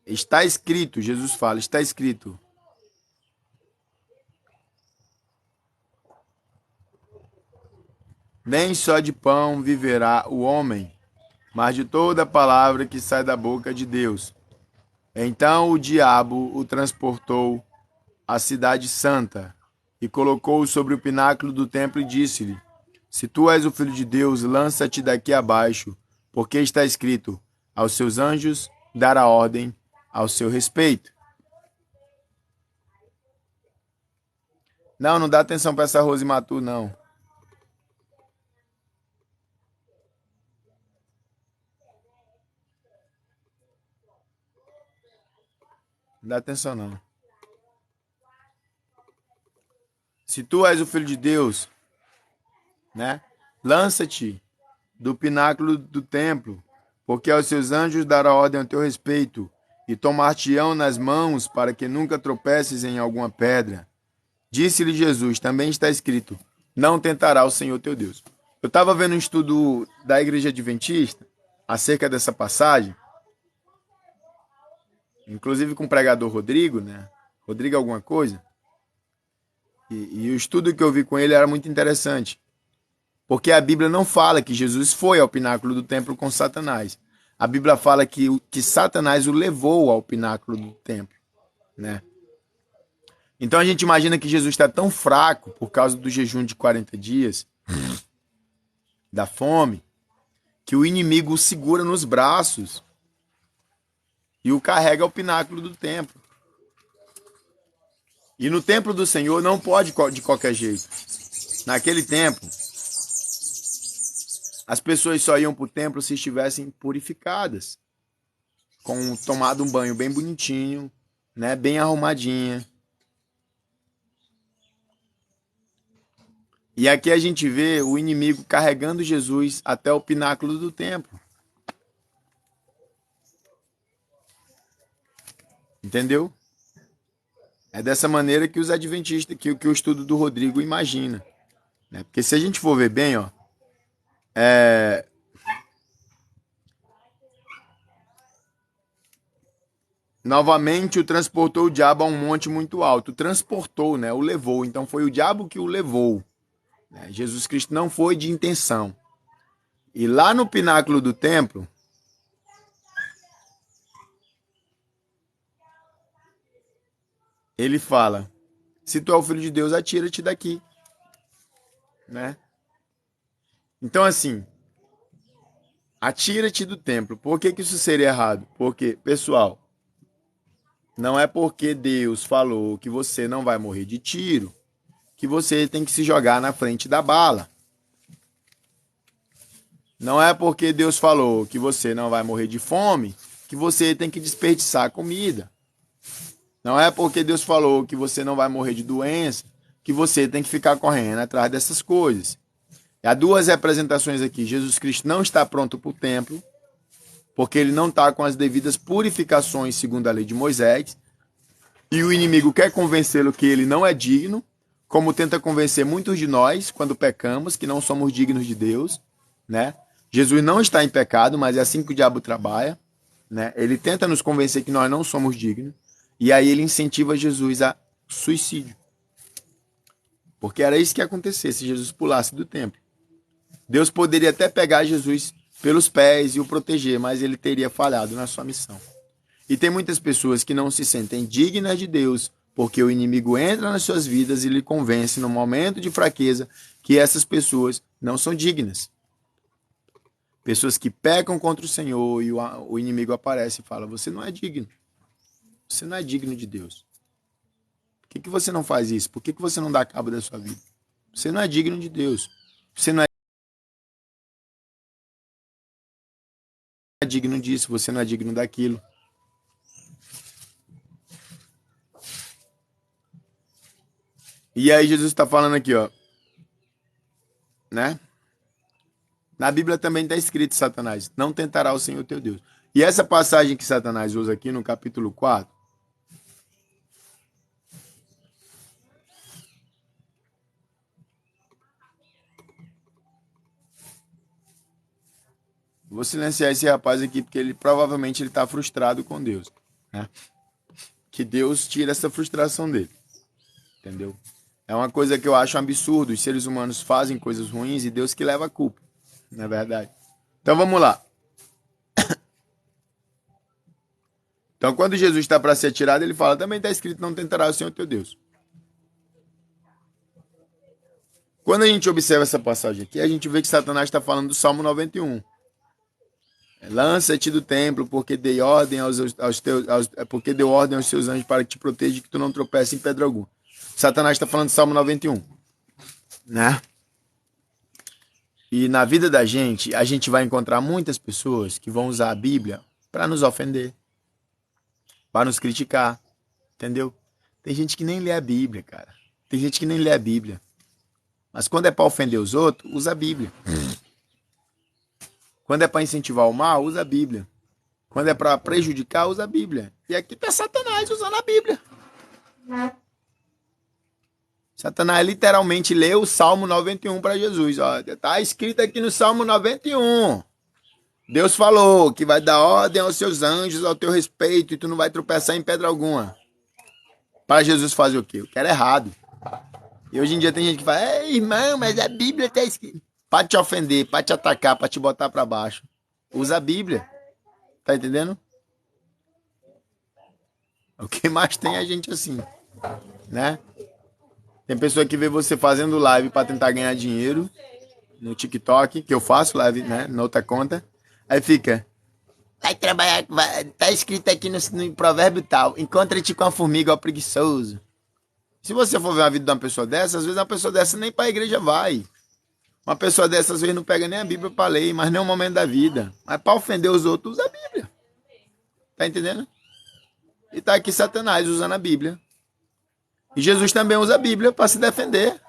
Está escrito, Jesus fala, está escrito. Nem só de pão viverá o homem, mas de toda palavra que sai da boca de Deus. Então o diabo o transportou à cidade santa e colocou-o sobre o pináculo do templo e disse-lhe: Se tu és o filho de Deus, lança-te daqui abaixo, porque está escrito: aos seus anjos dará ordem ao seu respeito. Não dá atenção para essa Rose Matu, não. Não dá atenção, não. Se tu és o filho de Deus, né? Lança-te do pináculo do templo, porque aos seus anjos dará ordem ao teu respeito, e tomar-te-ão nas mãos para que nunca tropeces em alguma pedra. Disse-lhe Jesus, também está escrito, não tentará o Senhor teu Deus. Eu estava vendo um estudo da Igreja Adventista acerca dessa passagem, inclusive com o pregador Rodrigo, né? Rodrigo alguma coisa. E o estudo que eu vi com ele era muito interessante. Porque a Bíblia não fala que Jesus foi ao pináculo do templo com Satanás. A Bíblia fala que Satanás o levou ao pináculo do templo, né? Então a gente imagina que Jesus está tão fraco por causa do jejum de 40 dias, da fome, que o inimigo o segura nos braços e o carrega ao pináculo do templo. E no templo do Senhor não pode de qualquer jeito. Naquele tempo, as pessoas só iam para o templo se estivessem purificadas, com tomado um banho bem bonitinho, né, bem arrumadinha. E aqui a gente vê o inimigo carregando Jesus até o pináculo do templo. Entendeu? É dessa maneira que os adventistas, que o estudo do Rodrigo imagina, né? Porque se a gente for ver bem, ó, novamente o transportou o diabo a um monte muito alto. Transportou, né? O levou. Então foi o diabo que o levou. Né? Jesus Cristo não foi de intenção. E lá no pináculo do templo, ele fala: se tu é o filho de Deus, atira-te daqui. Né? Então, assim, atira-te do templo. Por que isso seria errado? Porque, pessoal, não é porque Deus falou que você não vai morrer de tiro que você tem que se jogar na frente da bala. Não é porque Deus falou que você não vai morrer de fome que você tem que desperdiçar comida. Não é porque Deus falou que você não vai morrer de doença que você tem que ficar correndo atrás dessas coisas. Há duas representações aqui. Jesus Cristo não está pronto para o templo, porque ele não está com as devidas purificações segundo a lei de Moisés, e o inimigo quer convencê-lo que ele não é digno, como tenta convencer muitos de nós quando pecamos, que não somos dignos de Deus, né? Jesus não está em pecado, mas é assim que o diabo trabalha, né? Ele tenta nos convencer que nós não somos dignos, e aí ele incentiva Jesus a suicídio. Porque era isso que ia acontecer se Jesus pulasse do templo. Deus poderia até pegar Jesus pelos pés e o proteger, mas ele teria falhado na sua missão. E tem muitas pessoas que não se sentem dignas de Deus, porque o inimigo entra nas suas vidas e lhe convence, no momento de fraqueza, que essas pessoas não são dignas. Pessoas que pecam contra o Senhor e o inimigo aparece e fala: você não é digno. Você não é digno de Deus. Por que você não faz isso? Por que você não dá cabo da sua vida? Você não é digno de Deus. Você não é digno disso, você não é digno daquilo. E aí Jesus está falando aqui, ó, né? Na Bíblia também está escrito, Satanás, não tentará o Senhor teu Deus. E essa passagem que Satanás usa aqui no capítulo 4, vou silenciar esse rapaz aqui, porque ele provavelmente ele está frustrado com Deus, né? Que Deus tira essa frustração dele, entendeu? É uma coisa que eu acho um absurdo. Os seres humanos fazem coisas ruins e Deus que leva a culpa, não é verdade? Então vamos lá. Então quando Jesus está para ser tirado, ele fala, também está escrito, não tentará o Senhor teu Deus. Quando a gente observa essa passagem aqui, a gente vê que Satanás está falando do Salmo 91. Lança-te do templo, porque dei ordem porque deu ordem aos seus anjos para que te proteja e que tu não tropece em pedra alguma. Satanás está falando do Salmo 91, né? E na vida da gente, a gente vai encontrar muitas pessoas que vão usar a Bíblia para nos ofender, para nos criticar, entendeu? Tem gente que nem lê a Bíblia, cara. Tem gente que nem lê a Bíblia. Mas quando é para ofender os outros, usa a Bíblia. Quando é para incentivar o mal, usa a Bíblia. Quando é para prejudicar, usa a Bíblia. E aqui está Satanás usando a Bíblia. Satanás literalmente leu o Salmo 91 para Jesus. Está escrito aqui no Salmo 91. Deus falou que vai dar ordem aos seus anjos ao teu respeito e tu não vai tropeçar em pedra alguma. Para Jesus fazer o quê? O que era errado. E hoje em dia tem gente que fala, irmão, mas a Bíblia está escrita. Para te ofender, para te atacar, para te botar para baixo. Usa a Bíblia. Tá entendendo? O que mais tem é gente assim, né? Tem pessoa que vê você fazendo live para tentar ganhar dinheiro no TikTok, que eu faço live, né, na outra conta. Aí fica, vai trabalhar, tá escrito aqui no provérbio tal, encontra-te com a formiga, ó preguiçoso. Se você for ver a vida de uma pessoa dessa, às vezes uma pessoa dessa nem para a igreja vai. Uma pessoa dessa, às vezes, não pega nem a Bíblia para ler, mas nem um momento da vida. Mas para ofender os outros, usa a Bíblia. Tá entendendo? E tá aqui Satanás usando a Bíblia. E Jesus também usa a Bíblia para se defender.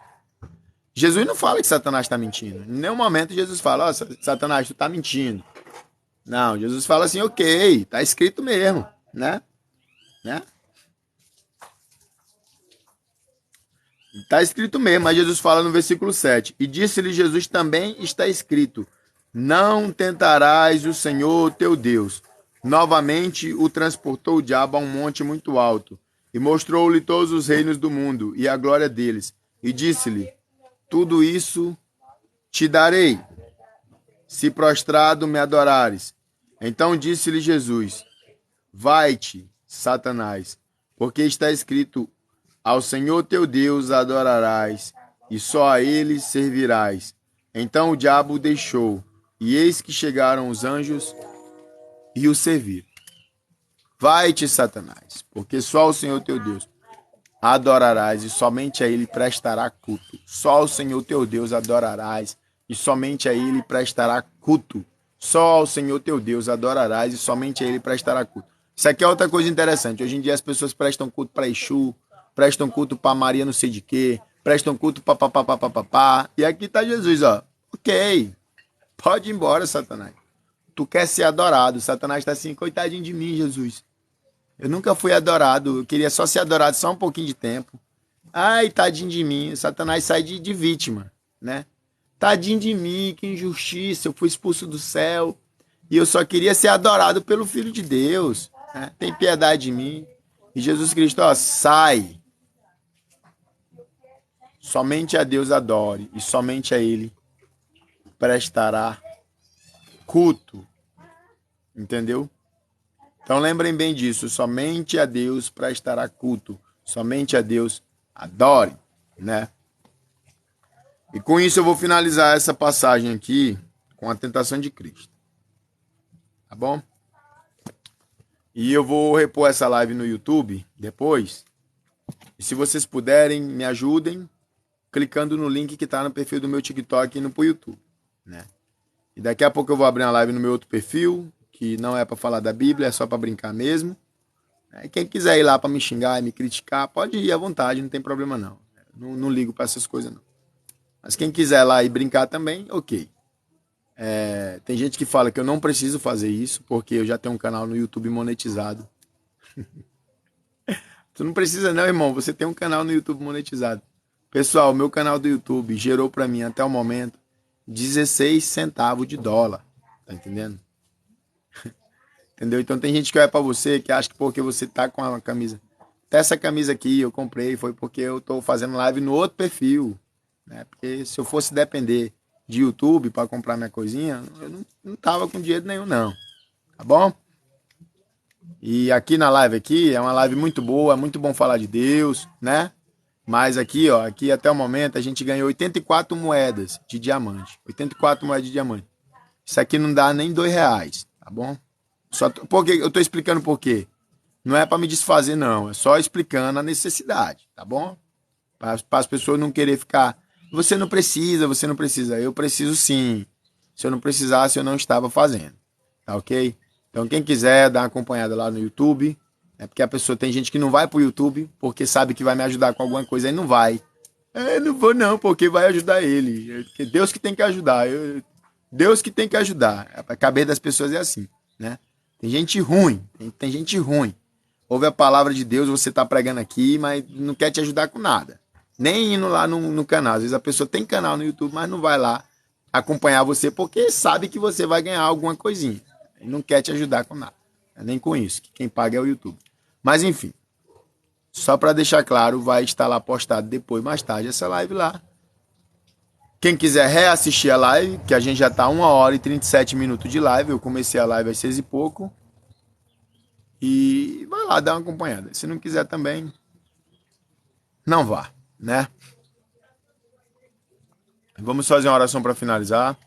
Jesus não fala que Satanás está mentindo. Em nenhum momento Jesus fala, Satanás, tu tá mentindo. Não, Jesus fala assim, ok, tá escrito mesmo, né? Está escrito mesmo, mas Jesus fala no versículo 7. E disse-lhe Jesus, também está escrito, não tentarás o Senhor teu Deus. Novamente o transportou o diabo a um monte muito alto, e mostrou-lhe todos os reinos do mundo, e a glória deles. E disse-lhe, tudo isso te darei, se prostrado me adorares. Então disse-lhe Jesus, vai-te, Satanás, porque está escrito, ao Senhor teu Deus adorarás, e só a ele servirás. Então o diabo o deixou, e eis que chegaram os anjos e o serviram. Vai-te, Satanás, porque só ao Senhor teu Deus adorarás, e somente a ele prestará culto. Só ao Senhor teu Deus adorarás, e somente a ele prestará culto. Só ao Senhor teu Deus adorarás, e somente a ele prestará culto. Isso aqui é outra coisa interessante. Hoje em dia as pessoas prestam culto para Exu, prestam culto para Maria não sei de quê, prestam culto, papapá. E aqui tá Jesus, ó. Ok, pode ir embora, Satanás. Tu quer ser adorado. Satanás tá assim, coitadinho de mim, Jesus. Eu nunca fui adorado, eu queria só ser adorado só um pouquinho de tempo. Ai, tadinho de mim. Satanás sai de vítima, né? Tadinho de mim, que injustiça, eu fui expulso do céu e eu só queria ser adorado pelo Filho de Deus, né? Tem piedade de mim. E Jesus Cristo, ó, sai. Somente a Deus adore e somente a Ele prestará culto, entendeu? Então lembrem bem disso, somente a Deus prestará culto, somente a Deus adore, né? E com isso eu vou finalizar essa passagem aqui com a tentação de Cristo. Tá bom? E eu vou repor essa live no YouTube depois. E se vocês puderem, me ajudem clicando no link que está no perfil do meu TikTok e no YouTube, né? E daqui a pouco eu vou abrir uma live no meu outro perfil, que não é para falar da Bíblia, é só para brincar mesmo. Quem quiser ir lá para me xingar e me criticar, pode ir à vontade, não tem problema não. Não ligo para essas coisas não. Mas quem quiser lá e brincar também, ok. Tem gente que fala que eu não preciso fazer isso, porque eu já tenho um canal no YouTube monetizado. Tu não precisa não, irmão, você tem um canal no YouTube monetizado. Pessoal, meu canal do YouTube gerou para mim até o momento 16 centavos de dólar. Tá entendendo? Entendeu? Então tem gente que olha para você que acha que porque você tá com uma camisa. Até essa camisa aqui eu comprei, foi porque eu tô fazendo live no outro perfil. Né? Porque se eu fosse depender de YouTube para comprar minha coisinha, eu não tava com dinheiro nenhum, não. Tá bom? E aqui na live aqui, é uma live muito boa, é muito bom falar de Deus, né? Mas aqui, ó, aqui até o momento a gente ganhou 84 moedas de diamante. 84 moedas de diamante. Isso aqui não dá nem R$ 2, tá bom? Porque eu tô explicando por quê. Não é para me desfazer, não. É só explicando a necessidade, tá bom? Para as pessoas não querer ficar. Você não precisa, você não precisa. Eu preciso sim. Se eu não precisasse, eu não estava fazendo. Tá ok? Então, quem quiser dar uma acompanhada lá no YouTube, porque a pessoa tem gente que não vai pro YouTube porque sabe que vai me ajudar com alguma coisa e não vai. Não vou não, porque vai ajudar ele. É Deus que tem que ajudar. Deus que tem que ajudar. A cabeça das pessoas é assim, né? Tem gente ruim, tem gente ruim. Ouve a palavra de Deus, você tá pregando aqui, mas não quer te ajudar com nada. Nem indo lá no canal. Às vezes a pessoa tem canal no YouTube, mas não vai lá acompanhar você porque sabe que você vai ganhar alguma coisinha. E não quer te ajudar com nada. Nem com isso, que quem paga é o YouTube. Mas enfim, só para deixar claro, vai estar lá postado depois, mais tarde, essa live lá. Quem quiser reassistir a live, que a gente já tá 1h37 de live, eu comecei a live às 6 e pouco. E vai lá dar uma acompanhada. Se não quiser também, não vá, né? Vamos fazer uma oração para finalizar.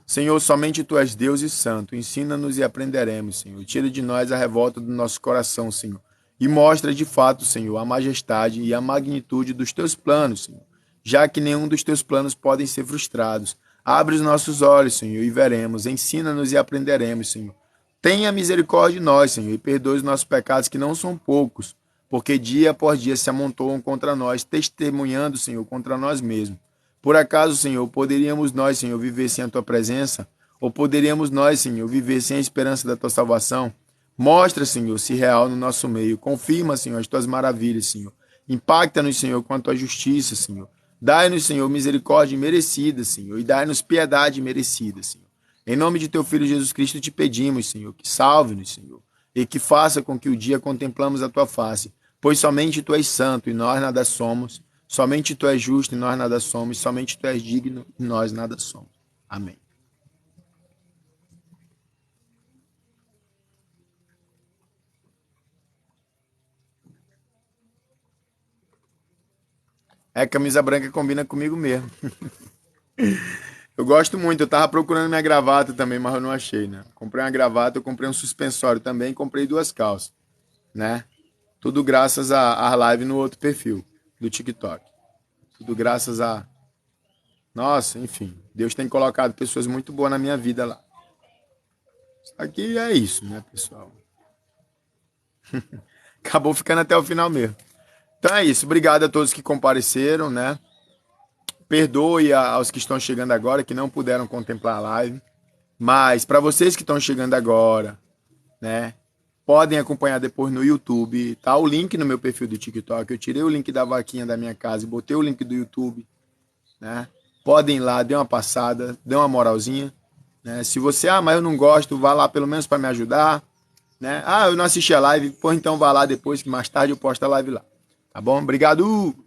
Senhor, somente Tu és Deus e Santo. Ensina-nos e aprenderemos, Senhor. Tira de nós a revolta do nosso coração, Senhor. E mostra de fato, Senhor, a majestade e a magnitude dos Teus planos, Senhor. Já que nenhum dos Teus planos podem ser frustrados. Abre os nossos olhos, Senhor, e veremos. Ensina-nos e aprenderemos, Senhor. Tenha misericórdia de nós, Senhor, e perdoe os nossos pecados, que não são poucos, porque dia após dia se amontoam contra nós, testemunhando, Senhor, contra nós mesmos. Por acaso, Senhor, poderíamos nós, Senhor, viver sem a Tua presença? Ou poderíamos nós, Senhor, viver sem a esperança da Tua salvação? Mostra, Senhor, se real no nosso meio. Confirma, Senhor, as Tuas maravilhas, Senhor. Impacta-nos, Senhor, com a Tua justiça, Senhor. Dai-nos, Senhor, misericórdia merecida, Senhor, e dai-nos piedade merecida, Senhor. Em nome de Teu Filho Jesus Cristo te pedimos, Senhor, que salve-nos, Senhor, e que faça com que o dia contemplamos a Tua face, pois somente Tu és santo e nós nada somos, somente Tu és justo e nós nada somos, somente Tu és digno e nós nada somos. Amém. Camisa branca combina comigo mesmo. Eu gosto muito, eu tava procurando minha gravata também, mas eu não achei, né? Comprei uma gravata, eu comprei um suspensório também, comprei 2 calças, né? Tudo graças à live no outro perfil do TikTok. Tudo graças a... Nossa, enfim, Deus tem colocado pessoas muito boas na minha vida lá. Aqui é isso, né, pessoal? Acabou ficando até o final mesmo. Então é isso, obrigado a todos que compareceram, né? perdoe aos que estão chegando agora, que não puderam contemplar a live. Mas para vocês que estão chegando agora, né, podem acompanhar depois no YouTube. Tá o link no meu perfil do TikTok. Eu tirei o link da vaquinha da minha casa e botei o link do YouTube, né? Podem ir lá, dê uma passada, dê uma moralzinha, né? Se você, mas eu não gosto, vá lá pelo menos para me ajudar, né? Eu não assisti a live, pô, então vá lá depois, que mais tarde eu posto a live lá. Tá bom? Obrigado!